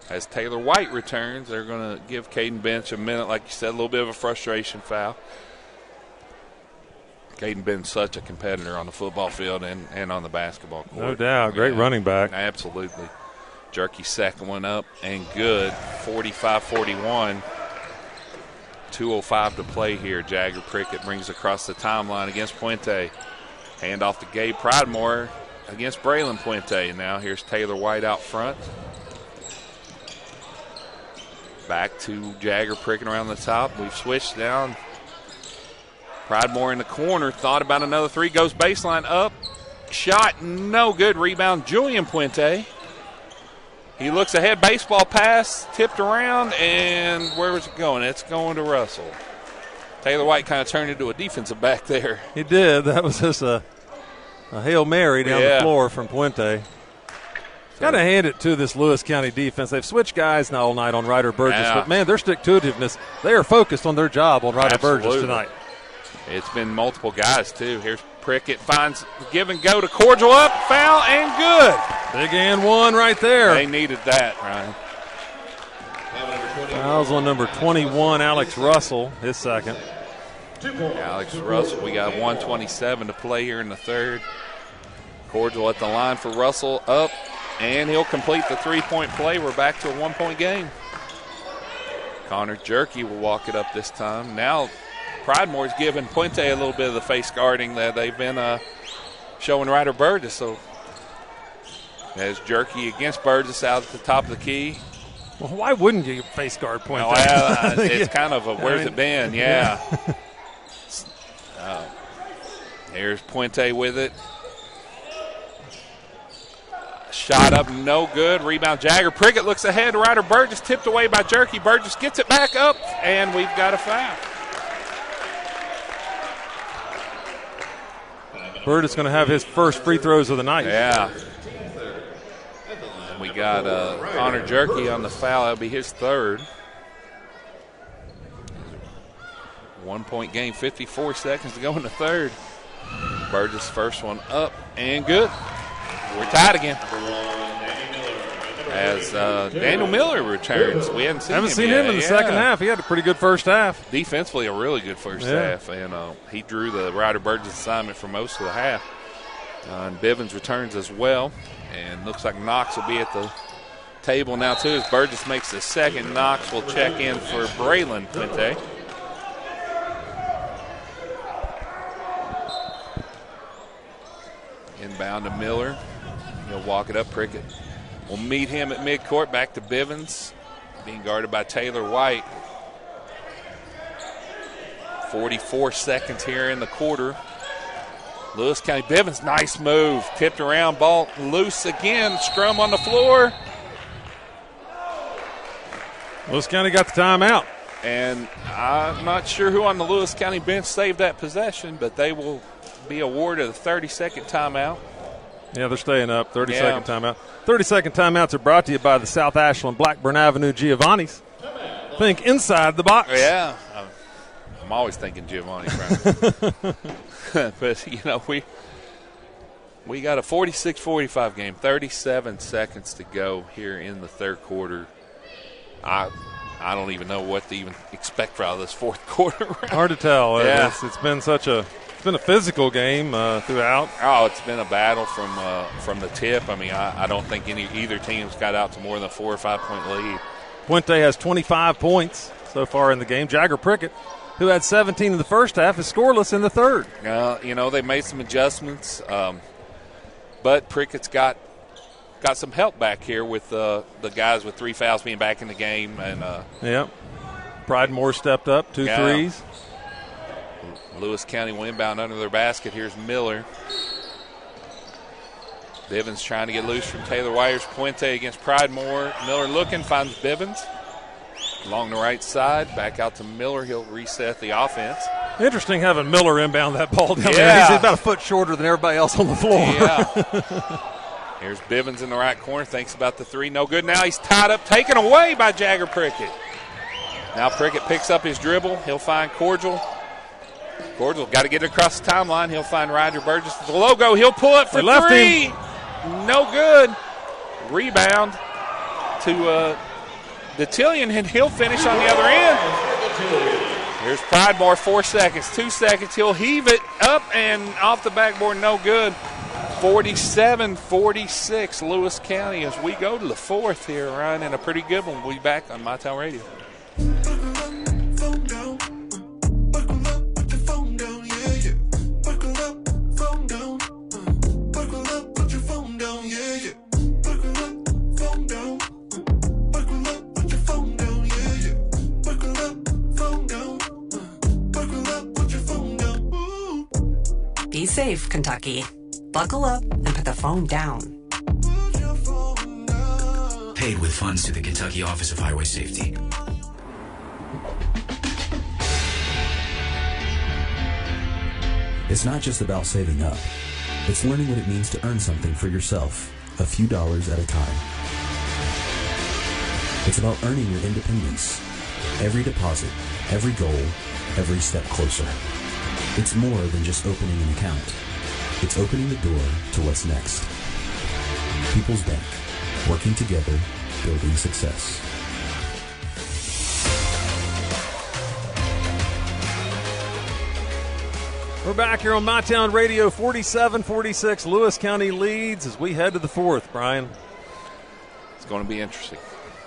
As Taylor White returns, they're going to give Caden Bench a minute, like you said, a little bit of a frustration foul. Caden Bench such a competitor on the football field and on the basketball court. No doubt. Great running back. Absolutely. Jerky second one up and good. 45-41. 2:05 to play here. Jagger Prickett brings across the timeline against Puente. Hand off to Gabe Pridemore against Braylon Puente. And now here's Taylor White out front. Back to Jagger Prickett around the top. We've switched down. Pridemore in the corner. Thought about another three. Goes baseline up. Shot no good. Rebound Julian Puente. He looks ahead, baseball pass, tipped around, and where was it going? It's going to Russell. Taylor White kind of turned into a defensive back there. He did. That was just a Hail Mary down the floor from Puente. Got to hand it to this Lewis County defense. They've switched guys now all night on Ryder Burgess, but, man, their stick-to-itiveness, they are focused on their job on Ryder Burgess tonight. It's been multiple guys, too. Here's Prickett, finds give and go to Cordial, up, foul, and good. Big and one right there. They needed that, Ryan. Fouls on number 21, Alex Russell, his second. Alex Russell, we got 1:27 to play here in the third. Cordial at the line for Russell, up, and he'll complete the three-point play. We're back to a one-point game. Connor Jerky will walk it up this time. Now Pridemore's giving Puente a little bit of the face guarding that they've been showing Ryder Burgess. So as Jerky against Burgess out at the top of the key. Well, why wouldn't you face guard Puente? Well, it's kind of a where's it been? Yeah. Here's Puente with it. Shot up, no good. Rebound, Jagger Prickett looks ahead. Ryder Burgess tipped away by Jerky. Burgess gets it back up, and we've got a foul. Burgess going to have his first free throws of the night. Yeah. And we got Connor Jerky on the foul. That'll be his third. 1-point game, 54 seconds to go in the third. Burgess first one up and good. We're tied again. As Daniel Miller returns. We haven't seen him in the second half. He had a pretty good first half. Defensively, a really good first half. And he drew the Ryder Burgess assignment for most of the half. And Bivens returns as well. And looks like Knox will be at the table now, too. As Burgess makes the second, Knox will check in for Braylon Puente. Inbound to Miller. He'll walk it up. Prickett will meet him at midcourt. Back to Bivens. Being guarded by Taylor White. 44 seconds here in the quarter. Lewis County Bivens, nice move. Tipped around, ball loose again. Scrum on the floor. Lewis County got the timeout. And I'm not sure who on the Lewis County bench saved that possession, but they will be awarded a 30-second timeout. Yeah, they're staying up. 30-second timeout. 30-second timeouts are brought to you by the South Ashland Blackburn Avenue Giovanni's. Think inside the box. Yeah. I'm always thinking Giovanni's, right? But, you know, we got a 46-45 game. 37 seconds to go here in the third quarter. I don't even know what to even expect out of this fourth quarter. Hard to tell. Yeah. It's been it's been a physical game throughout. Oh, it's been a battle from the tip. I mean, I don't think either team's got out to more than a 4 or 5 point lead. Puente has 25 points so far in the game. Jagger Prickett, who had 17 in the first half, is scoreless in the third. They made some adjustments, but Prickett's got some help back here with the guys with 3 fouls being back in the game. And Pridemore stepped up, 2 threes. Lewis County will inbound under their basket. Here's Miller. Bivens trying to get loose from Taylor Wires. Puente against Pridemore. Miller looking, finds Bivens along the right side. Back out to Miller. He'll reset the offense. Interesting having Miller inbound that ball down there. He's about a foot shorter than everybody else on the floor. Yeah. Here's Bivens in the right corner. Thinks about the three. No good. Now he's tied up, taken away by Jagger Prickett. Now Prickett picks up his dribble. He'll find Cordial. Cordial got to get it across the timeline. He'll find Ryder Burgess with the logo. He'll pull it for three. No good. Rebound to DeTillion, and he'll finish on the other end. Here's Pridemore, 4 seconds, 2 seconds. He'll heave it up and off the backboard. No good. 47-46 Lewis County as we go to the fourth here, Ryan, and a pretty good one. We'll be back on MyTown Radio. Be safe, Kentucky. Buckle up and put the phone down. Paid with funds to the Kentucky Office of Highway Safety. It's not just about saving up. It's learning what it means to earn something for yourself, a few dollars at a time. It's about earning your independence. Every deposit, every goal, every step closer. It's more than just opening an account. It's opening the door to what's next. People's Bank, working together, building success. We're back here on MyTown Radio. 47-46, Lewis County leads as we head to the fourth, Brian. It's going to be interesting.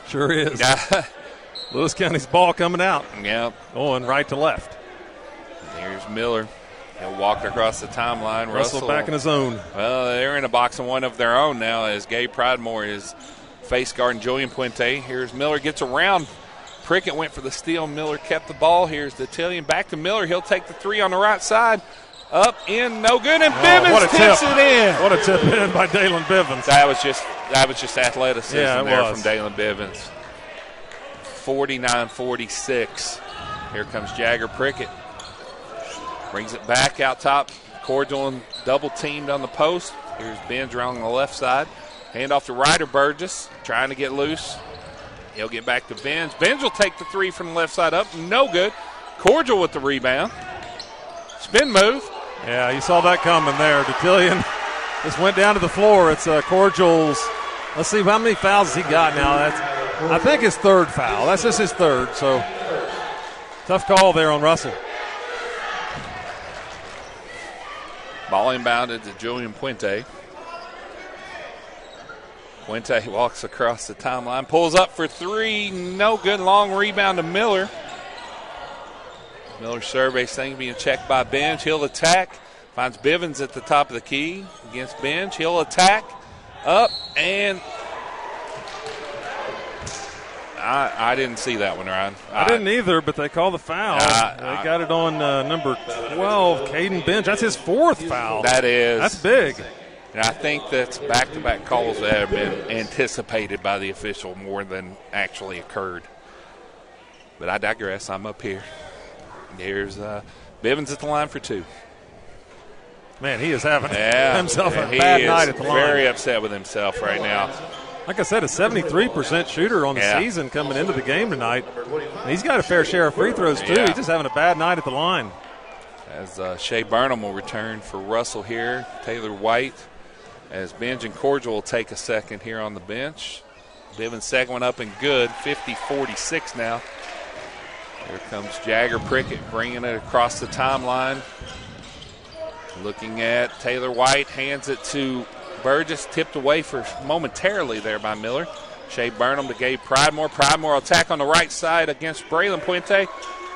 Sure is. Lewis County's ball coming out. Yeah. Going right to left. Here's Miller. He'll walk across the timeline. Russell back in his own. Well, they're in a box of one of their own now as Gabe Pridemore is face guarding Julian Puente. Here's Miller, gets around. Prickett went for the steal. Miller kept the ball. Here's DeTillion. Back to Miller. He'll take the three on the right side. Up, in, no good, and Bivens tips it in. What a tip in by Dalen Bivens. That was just athleticism there from Dalen Bivens. 49-46. Here comes Jagger Prickett. Brings it back out top. Cordial and double teamed on the post. Here's Benj around on the left side. Hand off to Ryder Burgess. Trying to get loose. He'll get back to Benj. Benj will take the three from the left side up. No good. Cordial with the rebound. Spin move. Yeah, you saw that coming there. DeTillion just went down to the floor. It's Cordial's. Let's see how many fouls has he got now. I think his third foul. That's just his third. So tough call there on Russell. Ball inbounded to Julian Puente. Puente walks across the timeline, pulls up for three, no good. Long rebound to Miller. Miller surveys thing being checked by Benj. He'll attack, finds Bivens at the top of the key against Benj. He'll attack, up, and I didn't see that one, Ryan. I didn't either, but they call the foul. They got it on number 12, Caden Benj. That's his fourth foul. That is. That's big. And I think that's back-to-back calls that have been anticipated by the official more than actually occurred. But I digress. I'm up here. Here's Bivens at the line for two. Man, he is having himself a bad night at the line. Very upset with himself right now. Like I said, a 73% shooter on the season coming into the game tonight. And he's got a fair share of free throws, too. He's just having a bad night at the line. As Shea Burnham will return for Russell here. Taylor White, as Benj and Cordial will take a second here on the bench. Bivens' second one up and good, 50-46 now. Here comes Jagger Prickett bringing it across the timeline. Looking at Taylor White, hands it to Burgess, tipped away for momentarily there by Miller. Shea Burnham to Gabe Pridemore. Pridemore attack on the right side against Braylon Puente.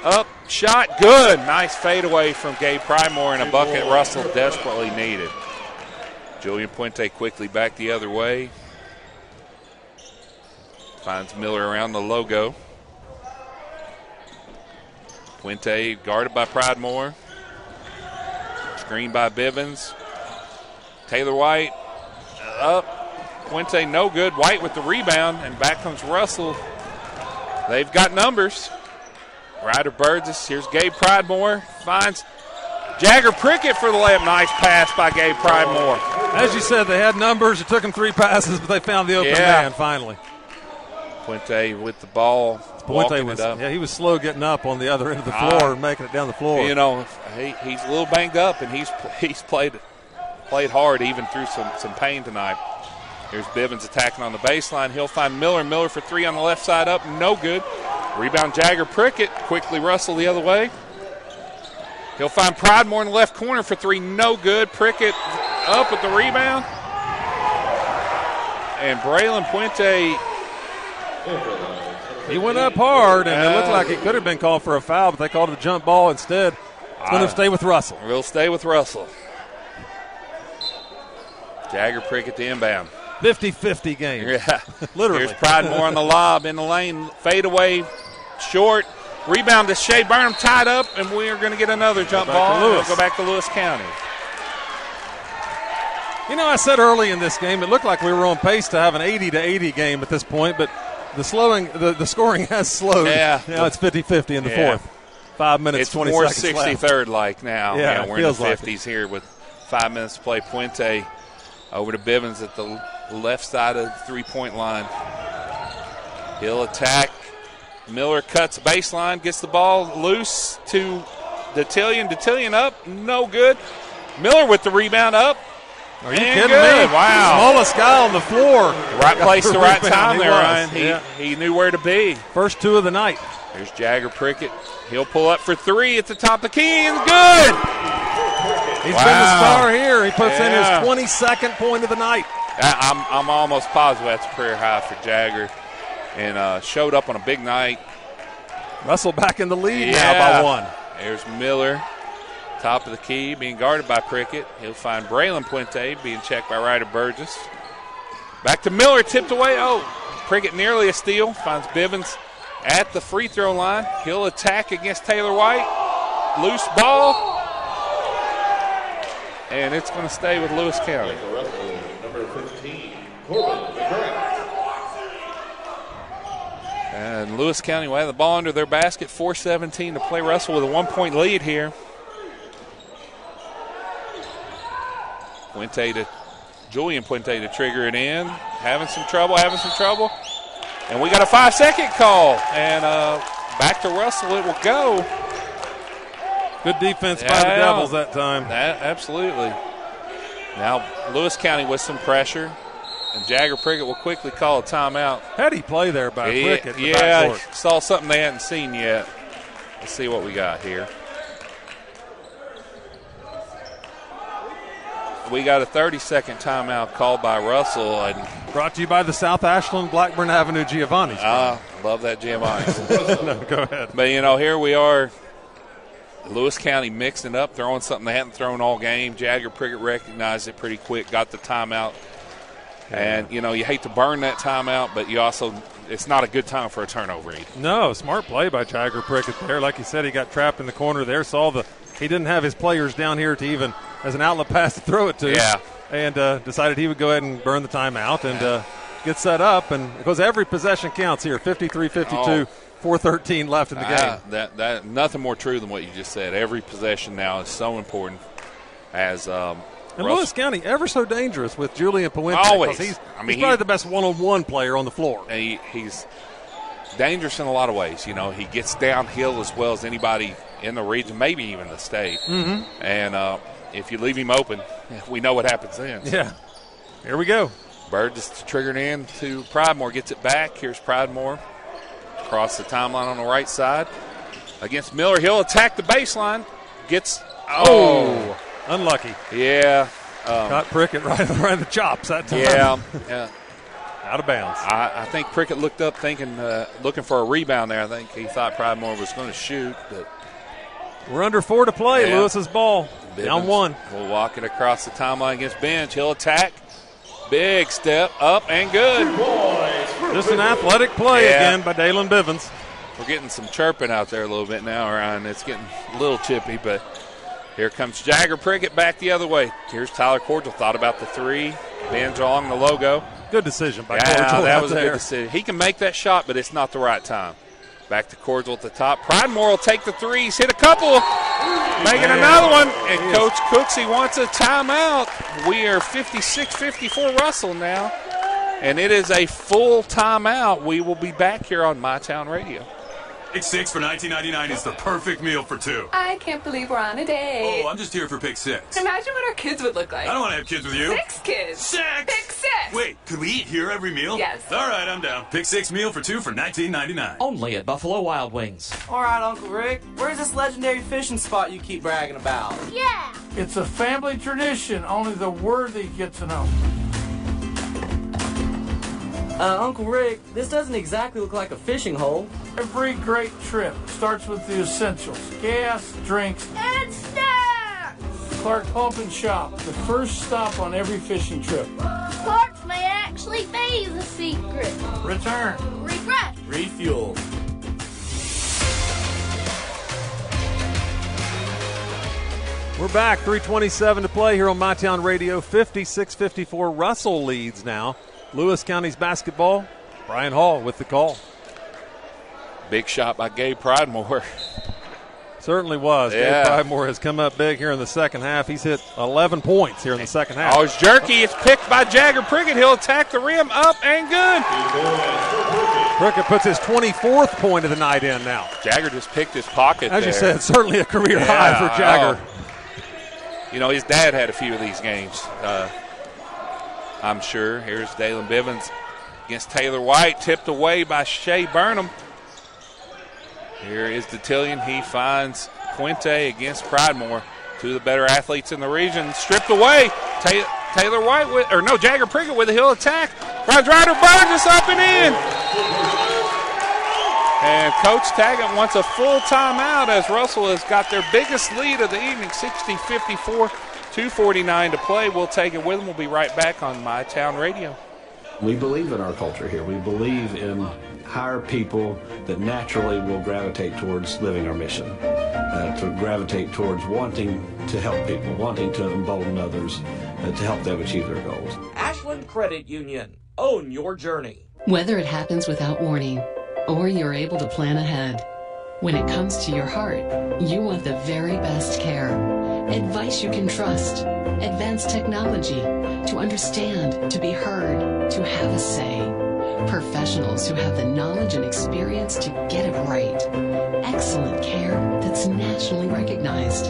Up, shot, good. Nice fadeaway from Gabe Pridemore, and a bucket Russell desperately needed. Julian Puente quickly back the other way. Finds Miller around the logo. Puente guarded by Pridemore. Screen by Bivens. Taylor White up. Puente no good. White with the rebound, and back comes Russell. They've got numbers. Ryder Burgess. Here's Gabe Pridemore. Finds Jagger Prickett for the layup. Nice pass by Gabe Pridemore. As you said, they had numbers. It took them 3 passes, but they found the open man finally. Puente with the ball. Puente was, he was slow getting up on the other end of the floor and making it down the floor. You know, he's a little banged up, and he's played hard even through some pain tonight. Here's Bivens attacking on the baseline. He'll find Miller. Miller for 3 on the left side up. No good. Rebound Jagger Prickett. Quickly Russell the other way. He'll find Pridemore in the left corner for 3. No good. Prickett up with the rebound. And Braylon Puente. He went up hard, and it looked like it could have been called for a foul, but they called it a jump ball instead. It's going to stay with Russell. We'll stay with Russell. Jagger Prickett the inbound. 50-50 game. Yeah. Literally. Here's Pridemore on the lob in the lane. Fade away, short. Rebound to Shea Burnham, tied up, and we are going to get another jump ball. We'll go back to Lewis County. You know, I said early in this game, it looked like we were on pace to have an 80-80 game at this point, but the scoring has slowed. Yeah. Now it's 50-50 in the fourth. 5 minutes, 20 seconds left. It's more 63rd like now. Yeah, we're in the 50s here with 5 minutes to play. Puente over to Bivens at the left side of the three-point line. He'll attack. Miller cuts baseline, gets the ball loose to Detillion. Detillion up, no good. Miller with the rebound up. Are you kidding me? Wow. Smallest guy on the floor. Right place, the right time there, Ryan. He knew where to be. First 2 of the night. Here's Jagger Prickett. He'll pull up for 3 at the top of the key, and good. He's been the star here. He puts in his 22nd point of the night. I'm almost positive that's a career high for Jagger, and showed up on a big night. Russell back in the lead now by 1. There's Miller, top of the key, being guarded by Prickett. He'll find Braylon Puente being checked by Ryder Burgess. Back to Miller, tipped away. Oh, Prickett nearly a steal. Finds Bivens at the free throw line. He'll attack against Taylor White. Loose ball. And it's going to stay with Lewis County. Number 15, Corbin McGrath. And Lewis County will have the ball under their basket. 4:17 to play. Russell with a 1-point lead here. Julian Puente to trigger it in. Having some trouble. And we got a 5-second call. And back to Russell it will go. Good defense by the Devils that time. Absolutely. Now Lewis County with some pressure. And Jagger Prickett will quickly call a timeout. Heady play there by Prickett. Yeah, saw something they hadn't seen yet. Let's see what we got here. We got a 30-second timeout called by Russell. And brought to you by the South Ashland Blackburn Avenue Giovanni's. Love that Giovanni's. No, go ahead. But, here we are. Lewis County mixing up, throwing something they hadn't thrown all game. Jagger Prickett recognized it pretty quick, got the timeout. And, you hate to burn that timeout, but you also – it's not a good time for a turnover either. No, smart play by Jagger Prickett there. Like you said, he got trapped in the corner there, he didn't have his players down here to even – as an outlet pass to throw it to. Yeah. And decided he would go ahead and burn the timeout and get set up. And because every possession counts here, 53-52, 4:13 left in the game. That nothing more true than what you just said. Every possession now is so important as and Lewis County ever so dangerous with Julian Puente. Always. He's probably the best one-on-one player on the floor. And he's dangerous in a lot of ways. He gets downhill as well as anybody in the region, maybe even the state. Mm-hmm. And if you leave him open, we know what happens then. Yeah. Here we go. Bird just triggered in to Pridemore. Gets it back. Here's Pridemore. Across the timeline on the right side. Against Miller. He'll attack the baseline. Unlucky. Yeah. Caught Prickett right in the chops that time. Yeah. Out of bounds. I think Prickett looked up thinking, looking for a rebound there. I think he thought Pridemore was going to shoot. But we're under 4 to play. Yeah. Lewis's ball. Bivens Down 1. Will walk it across the timeline against Benj. He'll attack. Big step up and good. Just an athletic play again by Dalen Bivens. We're getting some chirping out there a little bit now, Ryan. It's getting a little chippy, but here comes Jagger Prickett back the other way. Here's Tyler Cordial. Thought about the 3. Benj along the logo. Good decision by Cordial. That was a good decision. He can make that shot, but it's not the right time. Back to Cordial at the top. Pridemore will take the 3. He's hit a couple. Making another one. And Coach Cooksey wants a timeout. We are 56-54 Russell now. And it is a full timeout. We will be back here on MyTown Radio. Pick 6 for $19.99 is the perfect meal for 2. I can't believe we're on a date. Oh, I'm just here for pick 6. Imagine what our kids would look like. I don't want to have kids with you. 6 kids. 6. Pick 6. Wait, could we eat here every meal? Yes. All right, I'm down. Pick 6 meal for 2 for $19.99. Only at Buffalo Wild Wings. All right, Uncle Rick. Where's this legendary fishing spot you keep bragging about? Yeah. It's a family tradition. Only the worthy get to know. Uncle Rick, this doesn't exactly look like a fishing hole. Every great trip starts with the essentials. Gas, drinks, and snacks! Clark Pump and Shop, the first stop on every fishing trip. Clark's may actually be the secret. Return. Refresh. Refuel. We're back. 3:27 to play here on MyTown Radio. 56-54. Russell leads now. Lewis County's basketball. Brian Hall with the call. Big shot by Gabe Pridemore. Certainly was. Yeah. Gabe Pridemore has come up big here in the second half. He's hit 11 points here in the second half. Oh, it's jerky. It's picked by Jagger Prickett. He'll attack the rim up and good. Prickett puts his 24th point of the night in now. Jagger just picked his pocket As there. you said, certainly a career high for Jagger. You know, his dad had a few of these games, I'm sure. Here's Dalen Bivens against Taylor White, tipped away by Shea Burnham. Here is Detillion. He finds Puente against Pridemore. 2 of the better athletes in the region. Stripped away. Taylor White Jagger Prickett with a heel attack. Ryder Burgess up and in. And Coach Taggart wants a full timeout as Russell has got their biggest lead of the evening, 60-54, 2:49 to play. We'll take it with them. We'll be right back on MyTown Radio. We believe in our culture here. We believe in hire people that naturally will gravitate towards living our mission, to gravitate towards wanting to help people, wanting to embolden others, to help them achieve their goals. Ashland Credit Union. Own your journey. Whether it happens without warning or you're able to plan ahead, when it comes to your heart, you want the very best care. Advice you can trust. Advanced technology. To understand, to be heard, to have a say. Professionals who have the knowledge and experience to get it right. Excellent care that's nationally recognized.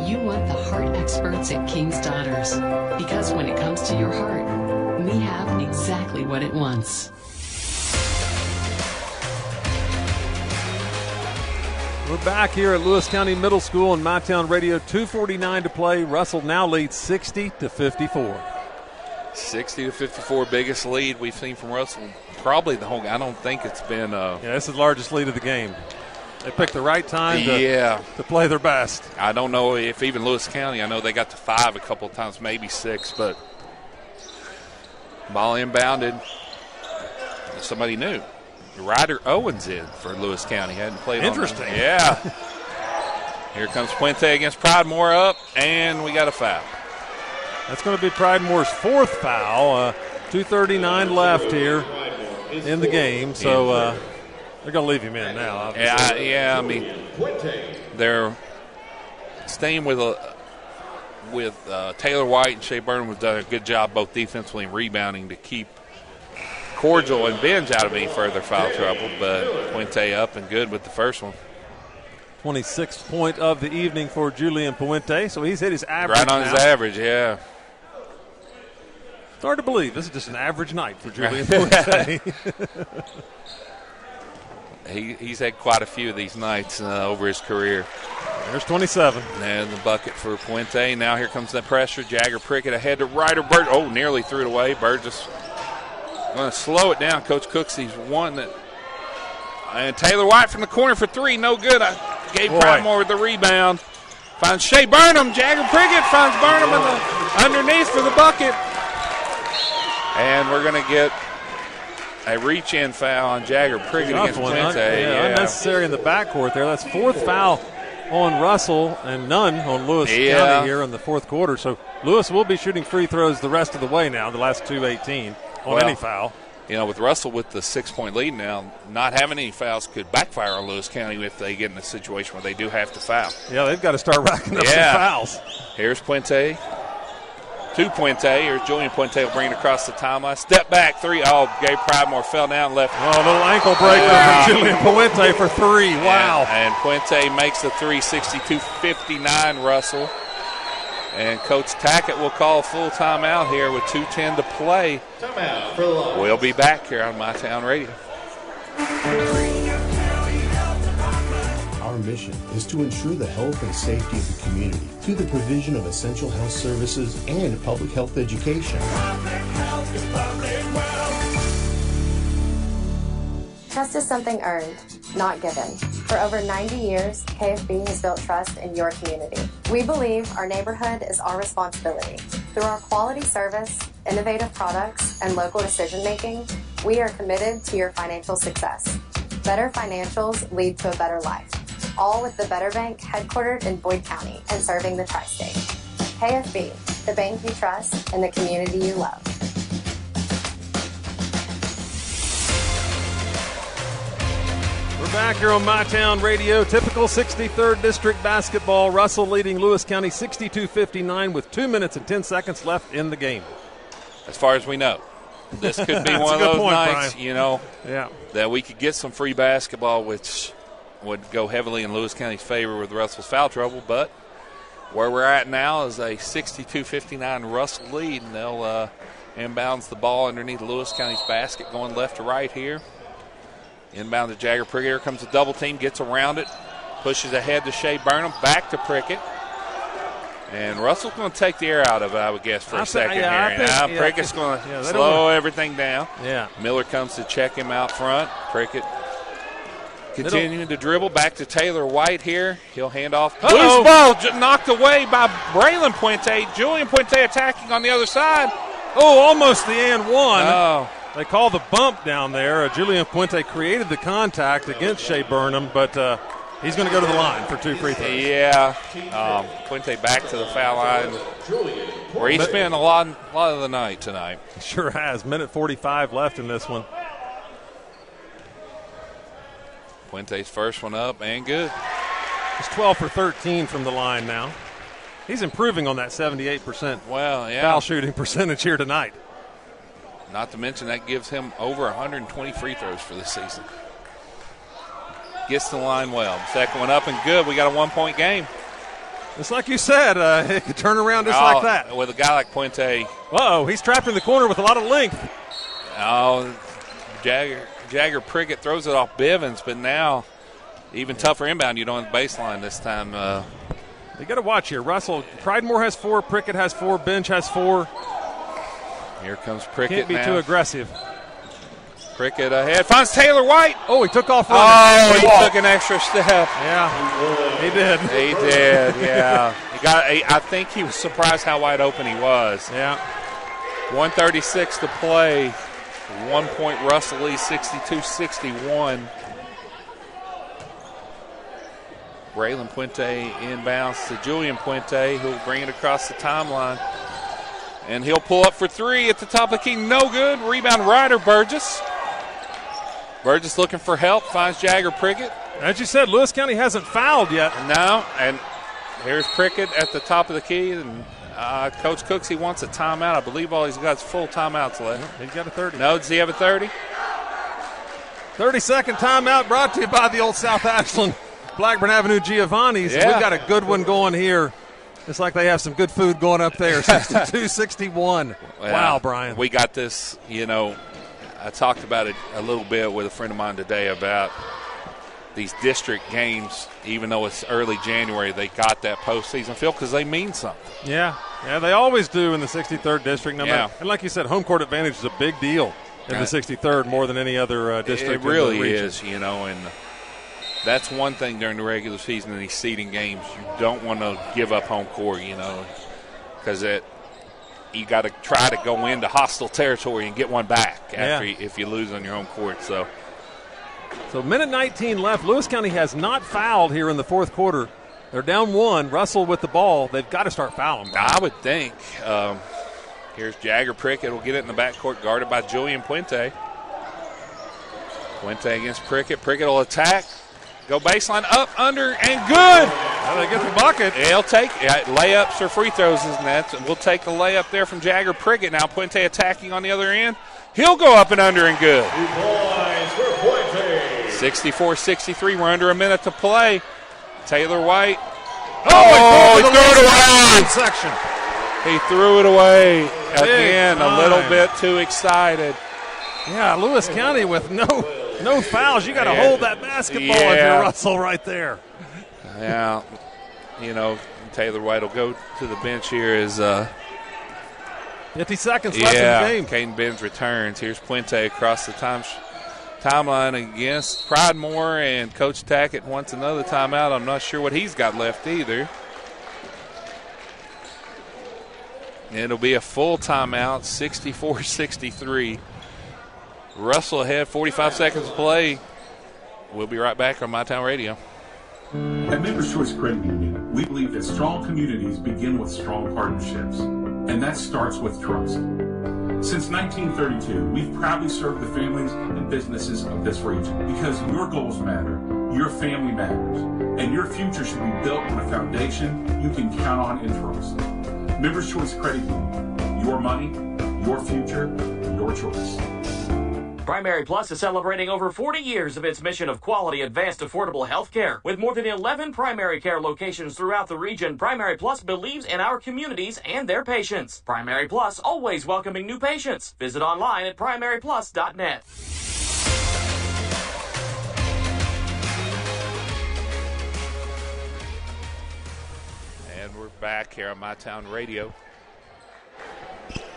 You want the heart experts at King's Daughters. Because when it comes to your heart, we have exactly what it wants. We're back here at Lewis County Middle School and MyTown Radio. 2:49 to play. Russell now leads 60-54. 60-54, biggest lead we've seen from Russell. Probably the whole game. I don't think it's been. This is the largest lead of the game. They picked the right time to play their best. I don't know if even Lewis County, I know they got to 5 a couple of times, maybe 6, but ball inbounded. Somebody new. Ryder Owens in for Lewis County. Hadn't played. Interesting. Yeah. Here comes Puente against Pridemore up, and we got a foul. That's going to be Pridemore's 4th foul. 2:39 left here in the game, so they're going to leave him in now. Obviously. Yeah. I mean, they're staying with Taylor White and Shea Burnham have done a good job both defensively and rebounding to keep Cordial and Benj out of any further foul trouble, but Puente up and good with the first one. 26th point of the evening for Julian Puente, so he's hit his average right on now. his average, yeah. It's hard to believe. This is just an average night for Julian Puente. He's had quite a few of these nights over his career. There's 27. And the bucket for Puente. Now here comes the pressure. Jagger Prickett ahead to Ryder Burgess. Oh, nearly threw it away. Burgess Going to slow it down. Coach Cooksey's one that. And Taylor White from the corner for three. No good. Gabe Pridemore with the rebound. Finds Shea Burnham. Jagger Priggett finds Burnham in the underneath for the bucket. And we're going to get a reach-in foul on Jagger Priggett against Puente. Unnecessary in the backcourt there. That's fourth foul on Russell and none on Lewis County here in the fourth quarter. So Lewis will be shooting free throws the rest of the way now, the last 2:18 on any foul. You know, with Russell with the 6-point lead now, not having any fouls could backfire on Lewis County if they get in a situation where they do have to foul. Yeah, they've got to start racking up some fouls. Here's Puente. To Puente. Here's Julian Puente will bring it across the timeline. Step back, three. Oh, Gabe Pridemore fell down left. Oh, a little ankle breaker from Julian Puente for three. Wow. And Puente makes the three, 62-59, Russell. And Coach Tackett will call a full timeout here with 2:10 to play. Timeout for the Lions. We'll be back here on MyTown Radio. Our mission is to ensure the health and safety of the community through the provision of essential health services and public health education. Trust is something earned, not given. For over 90 years, KFB has built trust in your community. We believe our neighborhood is our responsibility. Through our quality service, innovative products, and local decision-making, we are committed to your financial success. Better financials lead to a better life. All with the Better Bank headquartered in Boyd County and serving the tri-state. KFB, the bank you trust and the community you love. We're back here on MyTown Radio. Typical 63rd District basketball. Russell leading Lewis County 62-59 with 2 minutes and 10 seconds left in the game. As far as we know. This could be one of those nights, Brian. you know, that we could get some free basketball, which would go heavily in Lewis County's favor with Russell's foul trouble. But where we're at now is a 62-59 Russell lead, and they'll inbounds the ball underneath Lewis County's basket, going left to right here. Inbound to Jagger Prickett. Here comes a double team, gets around it, pushes ahead to Shea Burnham, back to Prickett. And Russell's going to take the air out of it, I would guess, for a second here. Prickett's going to slow everything down. Yeah. Miller comes to check him out front. Prickett continuing to dribble. Back to Taylor White here. He'll hand off. Loose ball knocked away by Braylon Puente. Julian Puente attacking on the other side. Oh, almost the and one. Oh. They call the bump down there. Julian Puente created the contact against Shea Burnham, but he's going to go to the line for 2 free throws. Yeah. Puente back to the foul line, where he spent a lot of the night tonight. Sure has. Minute 45 left in this one. Puente's first one up and good. He's 12 for 13 from the line now. He's improving on that 78% foul shooting percentage here tonight. Not to mention that gives him over 120 free throws for this season. Gets the line well. Second one up and good. We got a 1-point game. Just like you said, it could turn around just like that. With a guy like Puente. Uh-oh, he's trapped in the corner with a lot of length. Oh, Jagger Prickett throws it off Bivens, but now even tougher inbound. You don't have the baseline this time. You got to watch here. Russell, Pridemore has 4, Prickett has 4, Bench has 4. Here comes Prickett. Can't be too aggressive. Prickett ahead. Finds Taylor White. Oh, he took off running. Oh, he took an extra step. Yeah, he did. He did, yeah. I think he was surprised how wide open he was. Yeah. 1:36 to play. 1 point Russell lead, 62-61. Braylon Puente inbounds to Julian Puente, who will bring it across the timeline. And he'll pull up for 3 at the top of the key. No good. Rebound, Ryder Burgess. Burgess looking for help. Finds Jagger Prickett. As you said, Lewis County hasn't fouled yet. No. And here's Prickett at the top of the key. And Coach Cooksey wants a timeout. I believe all he's got is full timeouts left. He's got a 30. No, does he have a 30? 30-second timeout brought to you by the old South Ashland Blackburn Avenue Giovanni's. Yeah. We've got a good one going here. It's like they have some good food going up there. 62-61. Wow, Brian. We got this, I talked about it a little bit with a friend of mine today about these district games. Even though it's early January, they got that postseason feel because they mean something. Yeah, they always do in the 63rd District. And like you said, home court advantage is a big deal. in the 63rd more than any other district. It really in the region. is, and that's one thing during the regular season in these seeding games. You don't want to give up home court, because you got to try to go into hostile territory and get one back if you lose on your home court. So minute 19 left. Lewis County has not fouled here in the fourth quarter. They're down 1. Russell with the ball. They've got to start fouling. I would think. Here's Jagger Prickett. Will get it in the backcourt, guarded by Julian Puente. Puente against Prickett. Prickett will attack. Go baseline, up, under, and good. How they get the bucket? They'll take layups or free throws, isn't that? We'll take the layup there from Jagger Prickett. Now Puente attacking on the other end. He'll go up and under and good. 64-63. We're under a minute to play. Taylor White. Oh, he threw it away. Section. He threw it away again. A little bit too excited. Yeah, Lewis County with no fouls. You got to hold that basketball if you're Russell right there. Yeah, Taylor White will go to the bench here as 50 seconds left in the game. Caden Benz returns. Here's Puente across the timeline against Pridemore, and Coach Tackett wants another timeout. I'm not sure what he's got left either. It'll be a full timeout, 64-63. Russell ahead, 45 seconds to play. We'll be right back on MyTown Radio. At Members Choice Credit Union, we believe that strong communities begin with strong partnerships, and that starts with trust. Since 1932, we've proudly served the families and businesses of this region because your goals matter, your family matters, and your future should be built on a foundation you can count on and trust. Members Choice Credit Union, your money, your future, your choice. Primary Plus is celebrating over 40 years of its mission of quality, advanced, affordable health care. With more than 11 primary care locations throughout the region, Primary Plus believes in our communities and their patients. Primary Plus, always welcoming new patients. Visit online at primaryplus.net. And we're back here on MyTown Radio.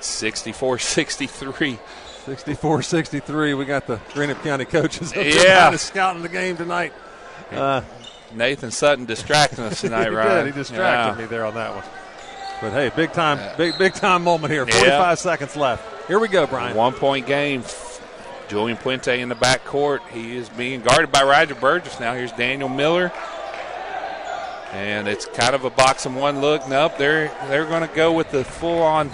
64-63. 64-63. We got the Greenup County coaches up there kind of scouting the game tonight. Nathan Sutton distracting us tonight, Ryan. He distracted me there on that one. But hey, big time moment here. 45 seconds left. Here we go, Brian. 1 point game. Julian Puente in the backcourt. He is being guarded by Roger Burgess now. Here's Daniel Miller. And it's kind of a box and one look. Nope, they're going to go with the full-on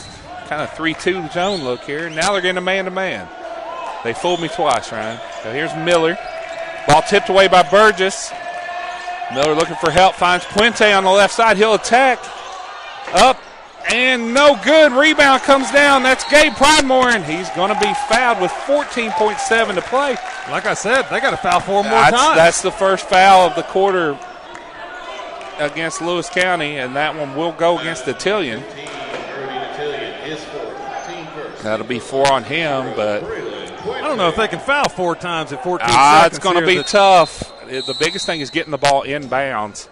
kind of 3-2 zone look here. Now they're getting a man-to-man. They fooled me twice, Ryan. So here's Miller. Ball tipped away by Burgess. Miller looking for help, finds Puente on the left side. He'll attack. Up and no good. Rebound comes down. That's Gabe Pridemore, and he's going to be fouled with 14.7 to play. Like I said, they got to foul 4 more times. That's the first foul of the quarter against Lewis County, and that one will go against Attillion. That'll be 4 on him, but I don't know if they can foul 4 times at 14 seconds. It's going to be tough. The biggest thing is getting the ball inbounds,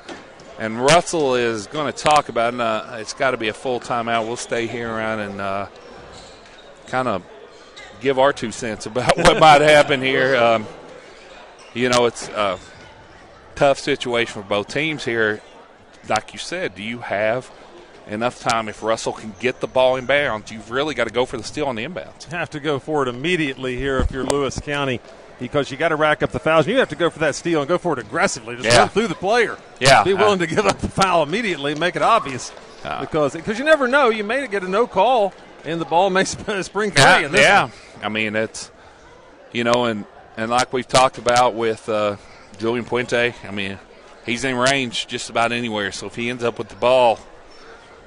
and Russell is going to talk about it. It's got to be a full timeout. We'll stay here around and kind of give our 2 cents about what might happen here. It's a tough situation for both teams here. Like you said, do you have enough time? If Russell can get the ball in bounds, you've really got to go for the steal on the inbounds. Have to go for it immediately here if you're Lewis County, because you got to rack up the fouls. You have to go for that steal and go for it aggressively. Just run through the player. Yeah. Be willing to give up the foul immediately and make it obvious, because you never know. You may get a no call and the ball may spring free. I mean, it's and like we've talked about with Julian Puente. I mean, he's in range just about anywhere. So if he ends up with the ball.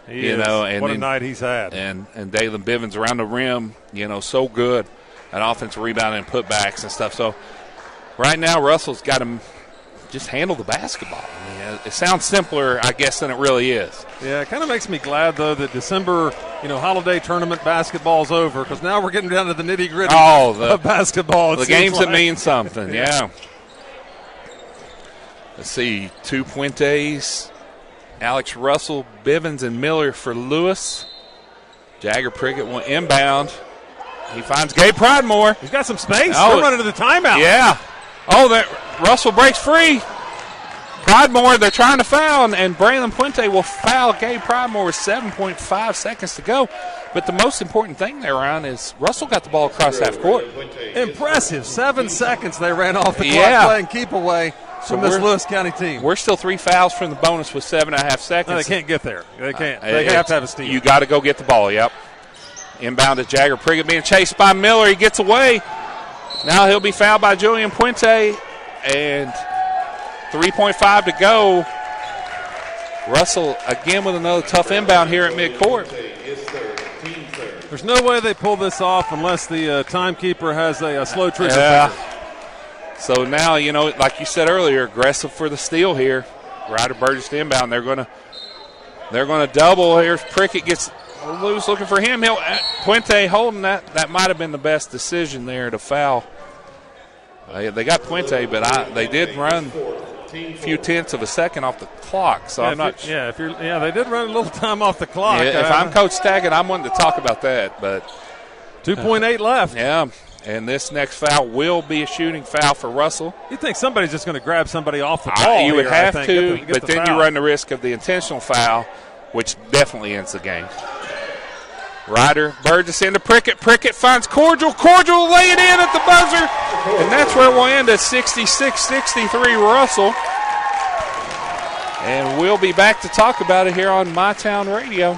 And what a night he's had. And Dalen Bivens around the rim, so good at offensive rebounding and putbacks and stuff. So right now Russell's got to just handle the basketball. I mean, it sounds simpler, I guess, than it really is. Yeah, it kind of makes me glad, though, that December, holiday tournament basketball's over, because now we're getting down to the nitty-gritty of basketball. The games that mean something, yeah. Let's see, 2 Puentes. Alex Russell, Bivens, and Miller for Lewis. Jagger Prickett will inbound. He finds Gabe Pridemore. He's got some space. Oh, They're running to the timeout. Yeah. Oh, Russell breaks free. Pridemore, they're trying to foul, and Braylon Puente will foul Gabe Pridemore with 7.5 seconds to go. But the most important thing there, Ryan, is Russell got the ball across half court. Impressive. 7 seconds they ran off the clock playing keep away from this Lewis County team. We're still 3 fouls from the bonus with 7.5 seconds. No, they can't get there. They can't. They have to have a steal. You got to go get the ball, yep. Inbound to Jagger Priggett being chased by Miller. He gets away. Now he'll be fouled by Julian Puente, and 3.5 to go. Russell again with another tough inbound here at midcourt. There's no way they pull this off unless the timekeeper has a slow trigger. So now, like you said earlier, aggressive for the steal here. Ryder Burgess to inbound. They're going to double. Here's Prickett gets loose looking for him. Puente holding that. That might have been the best decision there to foul. They got Puente, but they did run a few tenths of a second off the clock. So I'm not. They did run a little time off the clock. Yeah, if I'm Coach Staggett, I'm wanting to talk about that. But 2.8 left. Yeah, and this next foul will be a shooting foul for Russell. You think somebody's just going to grab somebody off the ball? You would have to, get but then you run the risk of the intentional foul, which definitely ends the game. Ryder Burgess into Prickett. Prickett finds Cordial. Cordial lay it in at the buzzer. And that's where we'll end at 66-63 Russell. And we'll be back to talk about it here on MyTown Radio.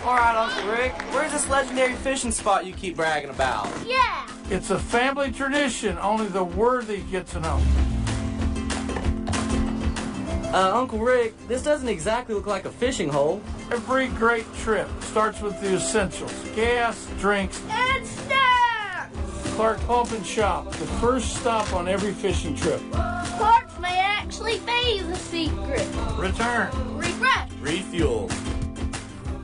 All right, Uncle Rick, where's this legendary fishing spot you keep bragging about? Yeah. It's a family tradition. Only the worthy get to know. Uncle Rick, this doesn't exactly look like a fishing hole. Every great trip starts with the essentials: gas, drinks, and snacks. Clark Pump and Shop, the first stop on every fishing trip. Clark's may actually be the secret. Return. Regret. Refuel.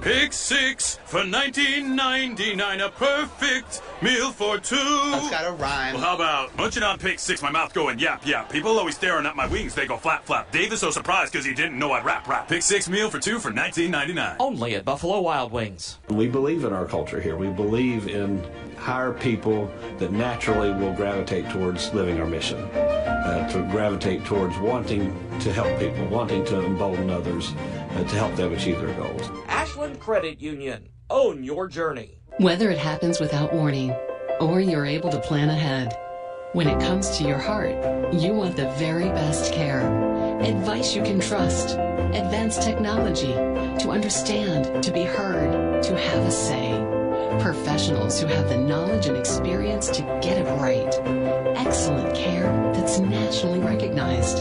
Pick 6 for $19.99, a perfect meal for two. That's got a rhyme. Well, how about munching on Pick 6, my mouth going yap, yap. People always staring at my wings, they go flap, flap. Dave is so surprised because he didn't know I'd rap, rap. Pick 6 meal for two for $19.99. Only at Buffalo Wild Wings. We believe in our culture here. We believe in hire people that naturally will gravitate towards living our mission, to gravitate towards wanting to help people, wanting to embolden others, to help them achieve their goals. Ashland Credit Union. Own your journey. Whether it happens without warning or you're able to plan ahead, when it comes to your heart, you want the very best care. Advice you can trust. Advanced technology. To understand, to be heard, to have a say. Professionals who have the knowledge and experience to get it right. Excellent care that's nationally recognized.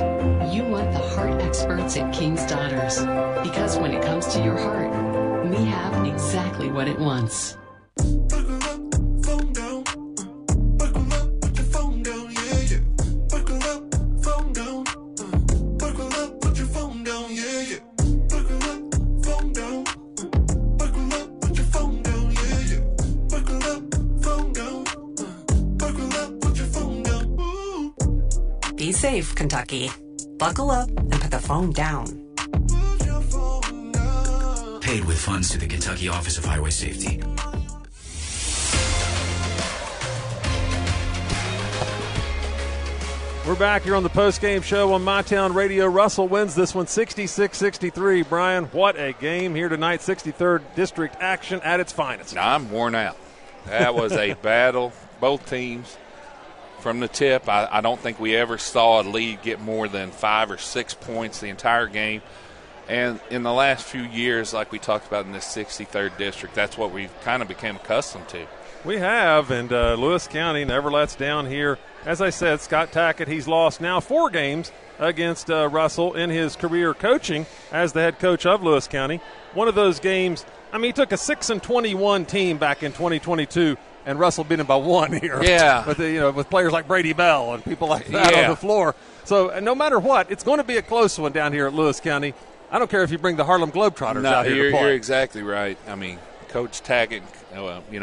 You want the heart experts at King's Daughters. Because when it comes to your heart, we have exactly what it wants. Be safe, Kentucky. Buckle up and put the phone down. Paid with funds to the Kentucky Office of Highway Safety. We're back here on the post-game show on MyTown Radio. Russell wins this one 66-63. Brian, what a game here tonight. 63rd District action at its finest. Now, I'm worn out. That was a battle. Both teams. From the tip, I don't think we ever saw a lead get more than 5 or 6 points the entire game. And in the last few years, like we talked about in this 63rd District, that's what we've kind of become accustomed to. We have, and Lewis County never lets down here. As I said, Scott Tackett, he's lost now 4 games against Russell in his career coaching as the head coach of Lewis County. One of those games, he took a 6-21 team back in 2022, and Russell beat him by 1 here. Yeah. With players like Brady Bell and people like that on the floor. So no matter what, it's going to be a close one down here at Lewis County. I don't care if you bring the Harlem Globetrotters out here to play. You're exactly right. Coach Tackett,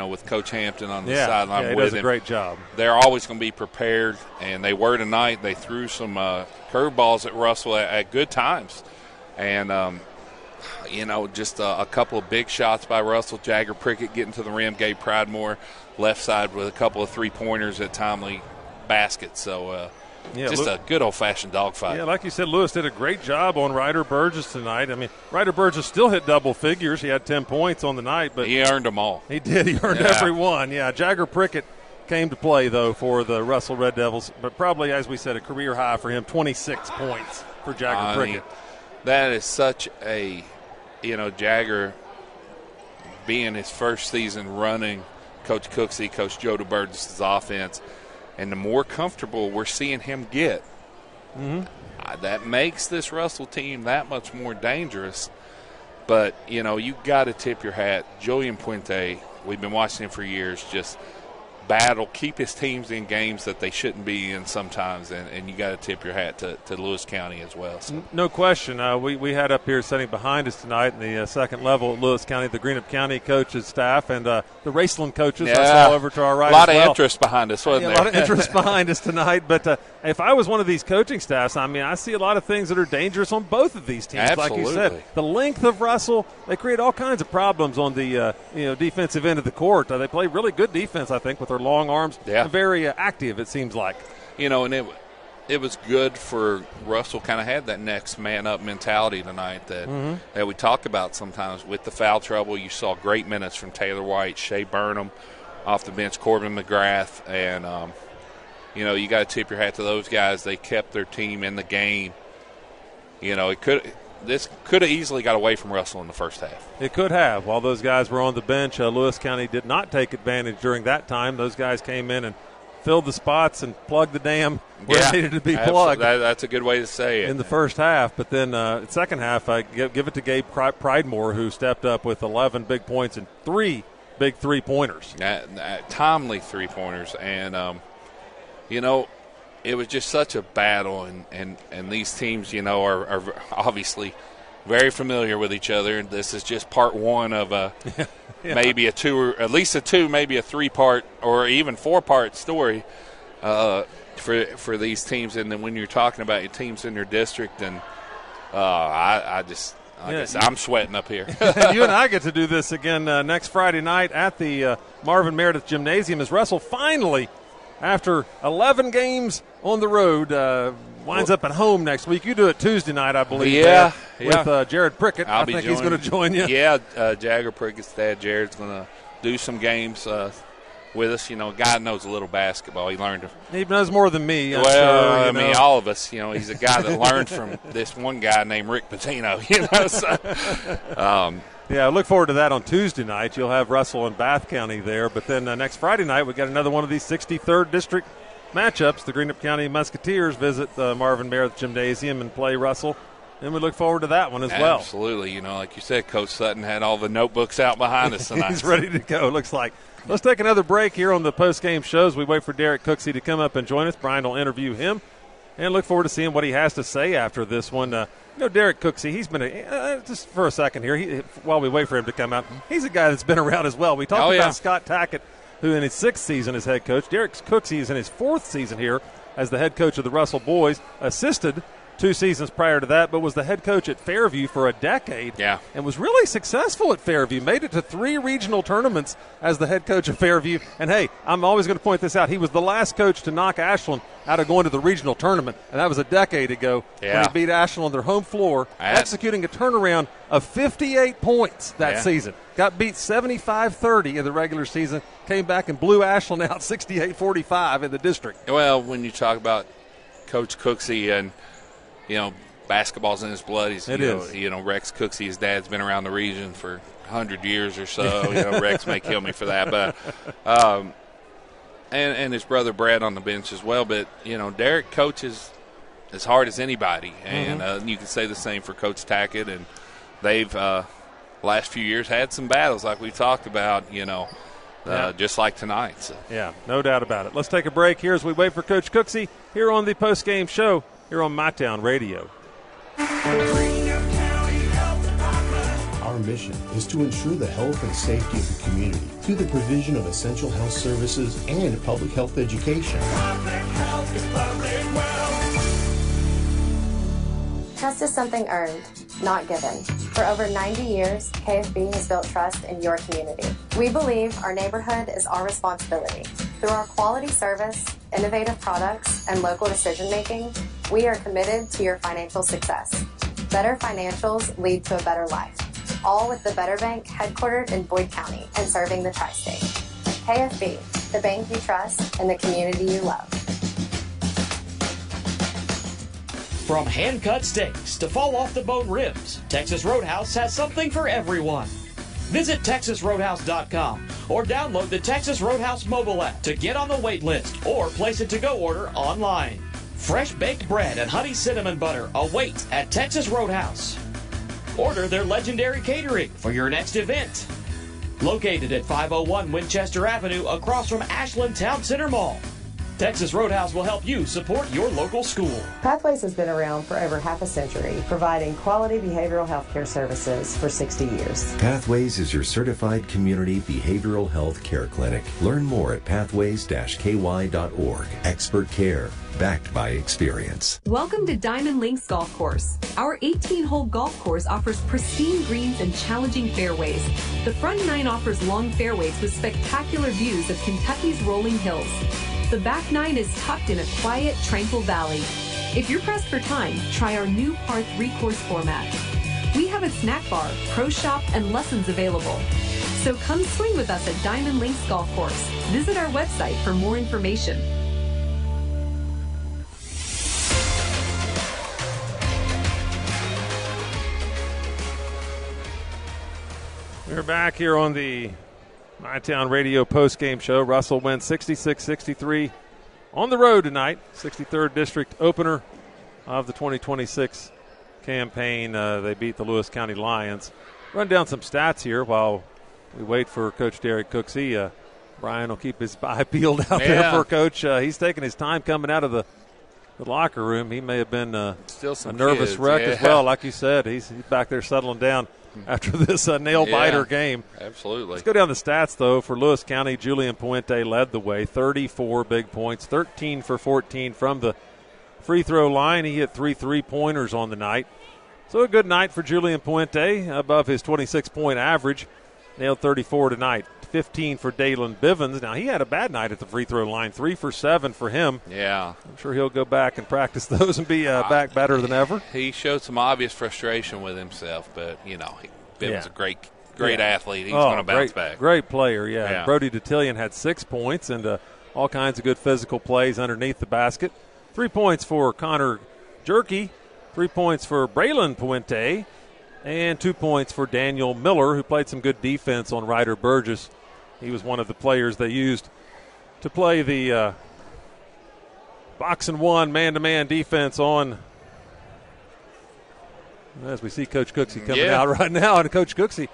with Coach Hampton on the sideline with him. He does a great job. They're always going to be prepared, and they were tonight. They threw some curveballs at Russell at good times. And just a couple of big shots by Russell. Jagger Prickett getting to the rim. Gabe Pridemore left side with a couple of three-pointers at timely baskets. So just a good old-fashioned dogfight. Yeah, like you said, Lewis did a great job on Ryder Burgess tonight. I mean, Ryder Burgess still hit double figures. He had 10 points on the night. But he earned them all. He did. He earned every one. Yeah, Jagger Prickett came to play, though, for the Russell Red Devils. But probably, as we said, a career high for him, 26 points for Jagger Prickett. That is such a, Jagger being his first season running Coach Cooksey, Coach Joe DeBurgess' offense, and the more comfortable we're seeing him get, that makes this Russell team that much more dangerous. But, you got to tip your hat. Julian Puente, we've been watching him for years, just battle, keep his teams in games that they shouldn't be in sometimes, and you got to tip your hat to Lewis County as well. So. No question. We had up here sitting behind us tonight in the second level at Lewis County, the Greenup County coaches, staff, and the Raceland coaches I saw over to our right. A lot of interest behind us, wasn't there? A lot of interest behind us tonight. But if I was one of these coaching staffs, I see a lot of things that are dangerous on both of these teams. Absolutely. Like you said, the length of Russell, they create all kinds of problems on the defensive end of the court. They play really good defense, I think, with their long arms. Yeah. Very active, it seems like. And it was good for Russell. Kind of had that next man up mentality tonight that we talk about sometimes with the foul trouble. You saw great minutes from Taylor White, Shea Burnham off the bench, Corbin McGrath, and you got to tip your hat to those guys. They kept their team in the game. This could have easily got away from Russell in the first half. It could have. While those guys were on the bench, Lewis County did not take advantage during that time. Those guys came in and filled the spots and plugged the dam where it needed to be plugged. That's a good way to say it. In the first half. But then second half, I give it to Gabe Pridemore, who stepped up with 11 big points and 3 big three-pointers. Timely three-pointers. And, it was just such a battle, and these teams, are obviously very familiar with each other. And this is just part one of maybe a two, or at least a two, maybe a 3-part or even 4-part story for these teams. And then when you're talking about your teams in your district, and I guess I'm sweating up here. You and I get to do this again next Friday night at the Marvin Meredith Gymnasium as Russell finally, after 11 games on the road, winds up at home next week. You do it Tuesday night, I believe. With Jared Prickett. I think he's going to join you. Yeah, Jagger Prickett's dad, Jared's going to do some games with us. Guy knows a little basketball. He learned. He knows more than me. I mean, all of us. He's a guy that learned from this one guy named Rick Pitino. Yeah, I look forward to that on Tuesday night. You'll have Russell and Bath County there. But then next Friday night, we got another one of these 63rd District matchups. The Greenup County Musketeers visit the Marvin Meredith Gymnasium and play Russell. And we look forward to that one as well. Absolutely. Like you said, Coach Sutton had all the notebooks out behind us tonight. He's ready to go, looks like. Let's take another break here on the post-game shows. We wait for Derek Cooksey to come up and join us. Brian will interview him. And look forward to seeing what he has to say after this one. Derek Cooksey, he's been just for a second here, while we wait for him to come out, he's a guy that's been around as well. We talked about Scott Tackett, who in his 6th season as head coach. Derek Cooksey is in his 4th season here as the head coach of the Russell boys, assisted 2 seasons prior to that, but was the head coach at Fairview for a decade. Yeah. And was really successful at Fairview. Made it to 3 regional tournaments as the head coach of Fairview. And, hey, I'm always going to point this out. He was the last coach to knock Ashland out of going to the regional tournament, and that was a decade ago when he beat Ashland on their home floor, executing a turnaround of 58 points that season. Got beat 75-30 in the regular season, came back and blew Ashland out 68-45 in the district. Well, when you talk about Coach Cooksey and basketball's in his blood. Rex Cooksey, his dad's been around the region for 100 years or so. Rex may kill me for that, but and his brother Brad on the bench as well. But Derek coaches as hard as anybody, and you can say the same for Coach Tackett. And they've last few years had some battles like we talked about. Just like tonight. So. Yeah, no doubt about it. Let's take a break here as we wait for Coach Cooksey here on the post-game show here on MyTown Radio. Our mission is to ensure the health and safety of the community through the provision of essential health services and public health education. Public health is public wealth. Trust is something earned, not given. For over 90 years, KFB has built trust in your community. We believe our neighborhood is our responsibility. Through our quality service, innovative products, and local decision-making, we are committed to your financial success. Better financials lead to a better life. All with the Better Bank headquartered in Boyd County and serving the tri-state. KFB, the bank you trust and the community you love. From hand-cut steaks to fall-off-the-bone ribs, Texas Roadhouse has something for everyone. Visit TexasRoadhouse.com or download the Texas Roadhouse mobile app to get on the wait list or place a to-go order online. Fresh baked bread and honey cinnamon butter await at Texas Roadhouse. Order their legendary catering for your next event. Located at 501 Winchester Avenue across from Ashland Town Center Mall. Texas Roadhouse will help you support your local school. Pathways has been around for over half a century, providing quality behavioral health care services for 60 years. Pathways is your certified community behavioral health care clinic. Learn more at pathways-ky.org. Expert care, backed by experience. Welcome to Diamond Links Golf Course. Our 18-hole golf course offers pristine greens and challenging fairways. The front nine offers long fairways with spectacular views of Kentucky's rolling hills. The back nine is tucked in a quiet, tranquil valley. If you're pressed for time, try our new par 3-course format. We have a snack bar, pro shop, and lessons available. So come swing with us at Diamond Links Golf Course. Visit our website for more information. We're back here on the MyTown Radio post-game show. Russell wins 66-63 on the road tonight. 63rd District opener of the 2026 campaign. They beat the Lewis County Lions. Run down some stats here while we wait for Coach Derek Cooksey. Brian will keep his eye peeled out there for Coach. He's taking his time coming out of the locker room. He may have been still some a nervous wreck as well. Like you said, he's back there settling down after this nail-biter game. Absolutely. Let's go down the stats, though. For Lewis County, Julian Puente led the way, 34 big points, 13 for 14 from the free throw line. He hit 3 3-pointers on the night. So a good night for Julian Puente, above his 26-point average. Nailed 34 tonight. 15 for Dalen Bivens. Now, he had a bad night at the free throw line. 3 for 7 for him. Yeah. I'm sure he'll go back and practice those and be back better than ever. He showed some obvious frustration with himself, but, Bivens a great athlete. He's going to bounce back. Great player, yeah. Brody Detillion had 6 points and all kinds of good physical plays underneath the basket. 3 points for Connor Jerky. 3 points for Braylon Puente. And 2 points for Daniel Miller, who played some good defense on Ryder Burgess. He was one of the players they used to play the box and one man-to-man defense on. As we see Coach Cooksey coming out right now, and Coach Cooksey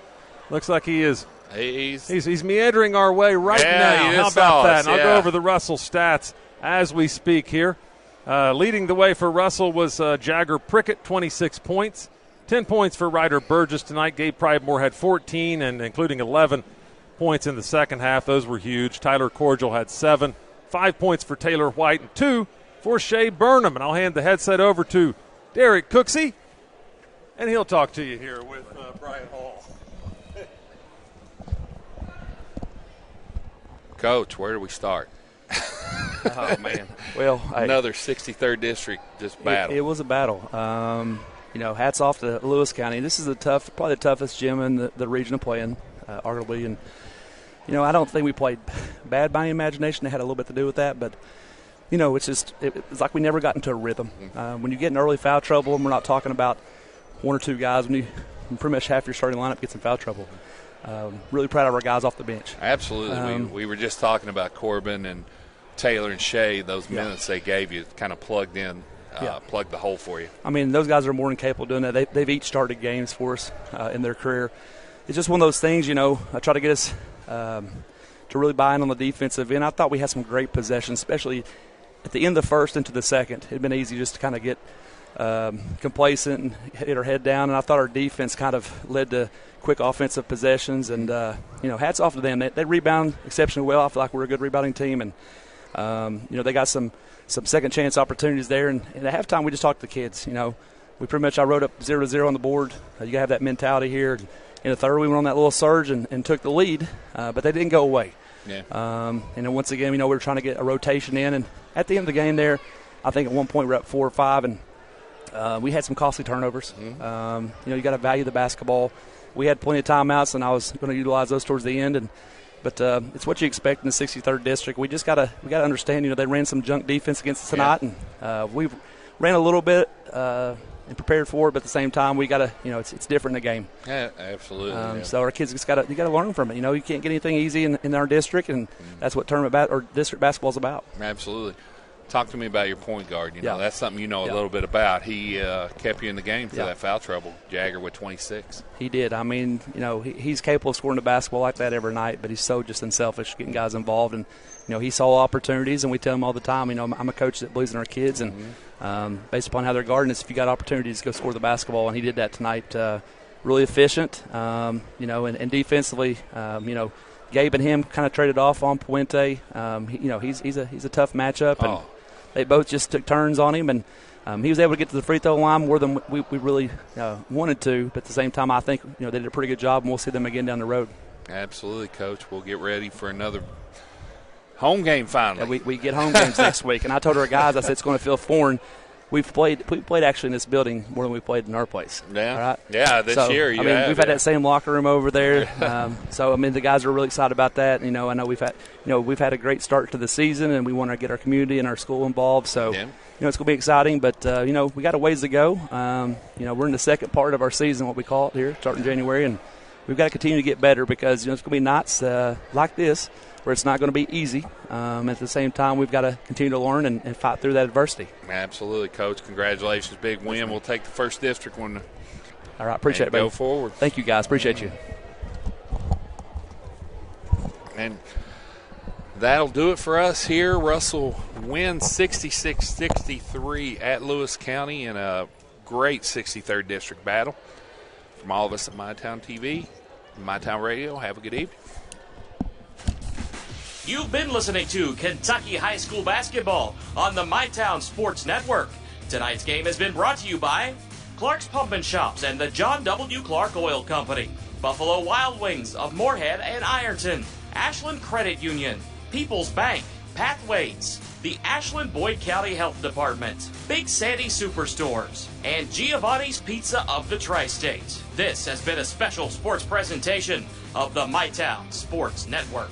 looks like he is. He's meandering our way right now. How about that? And I'll go over the Russell stats as we speak here. Leading the way for Russell was Jagger Prickett, 26 points. 10 points for Ryder Burgess tonight. Gabe Pridemore had 14, and including 11 points in the second half. Those were huge. Tyler Cordial had 7. 5 points for Taylor White, and 2 for Shea Burnham. And I'll hand the headset over to Derek Cooksey, and he'll talk to you here with Brian Hall. Coach, where do we start? Oh, man. Well, another 63rd District just battle. It was a battle. Hats off to Lewis County. This is probably the toughest gym in the region to play in, arguably. And, I don't think we played bad by any imagination. They had a little bit to do with that. But, it's like we never got into a rhythm. When you get in early foul trouble, and we're not talking about one or two guys, when pretty much half your starting lineup gets in foul trouble. Really proud of our guys off the bench. Absolutely. We were just talking about Corbin and Taylor and Shea. Those minutes they gave you kind of plugged in. Plug the hole for you. I mean, those guys are more than capable of doing that. They've each started games for us in their career. It's just one of those things, I try to get us to really buy in on the defensive end. I thought we had some great possessions, especially at the end of the first into the second. It had been easy just to kind of get complacent and hit our head down, and I thought our defense kind of led to quick offensive possessions. And, hats off to them. They rebound exceptionally well. I feel like we're a good rebounding team, and, they got some second chance opportunities there. And at halftime, we just talked to the kids, we pretty much, I wrote up 0-0 on the board. You got to have that mentality here. In the third, we went on that little surge and took the lead, but they didn't go away. Yeah. And then once again, we were trying to get a rotation in, and at the end of the game there, I think at one point we were up 4 or 5, and we had some costly turnovers. Mm-hmm. You got to value the basketball. We had plenty of timeouts, and I was going to utilize those towards the end. But it's what you expect in the 63rd district. We got to understand. They ran some junk defense against us tonight, and we ran a little bit and prepared for it. But at the same time, we got to. It's different in the game. Yeah, absolutely. So our kids just got to learn from it. You can't get anything easy in our district, and that's what district basketball is about. Absolutely. Talk to me about your point guard. That's something a little bit about. He kept you in the game through that foul trouble. Jagger with 26. He did. I mean, he's capable of scoring the basketball like that every night, but he's so just unselfish, getting guys involved. And, he saw opportunities, and we tell him all the time, I'm a coach that believes in our kids. And based upon how they're guarding us, if you got opportunities, go score the basketball. And he did that tonight. Really efficient, and defensively, Gabe and him kind of traded off on Puente. He's a tough matchup. And they both just took turns on him, and he was able to get to the free throw line more than we really wanted to. But at the same time, I think they did a pretty good job, and we'll see them again down the road. Absolutely, Coach. We'll get ready for another home game finally. Yeah, we get home games next week, and I told our guys, I said it's going to feel foreign. We played actually in this building more than we played in our place. Yeah, all right? Yeah. This year, we've had that same locker room over there. The guys are really excited about that. I know we've had a great start to the season, and we want to get our community and our school involved. So, it's going to be exciting. But we got a ways to go. We're in the second part of our season, what we call it here, starting January, and we've got to continue to get better because it's going to be nights like this where it's not going to be easy. At the same time, we've got to continue to learn and fight through that adversity. Absolutely, Coach. Congratulations. Big win. We'll take the first district one. All right. Appreciate it, baby. Go forward. Thank you, guys. Appreciate you. And that'll do it for us here. Russell wins 66-63 at Lewis County in a great 63rd District battle. From all of us at MyTown TV, MyTown Radio, have a good evening. You've been listening to Kentucky High School Basketball on the MyTown Sports Network. Tonight's game has been brought to you by Clark's Pump and Shops and the John W. Clark Oil Company, Buffalo Wild Wings of Moorhead and Ironton, Ashland Credit Union, People's Bank, Pathways, the Ashland Boyd County Health Department, Big Sandy Superstores, and Giovanni's Pizza of the Tri-State. This has been a special sports presentation of the MyTown Sports Network.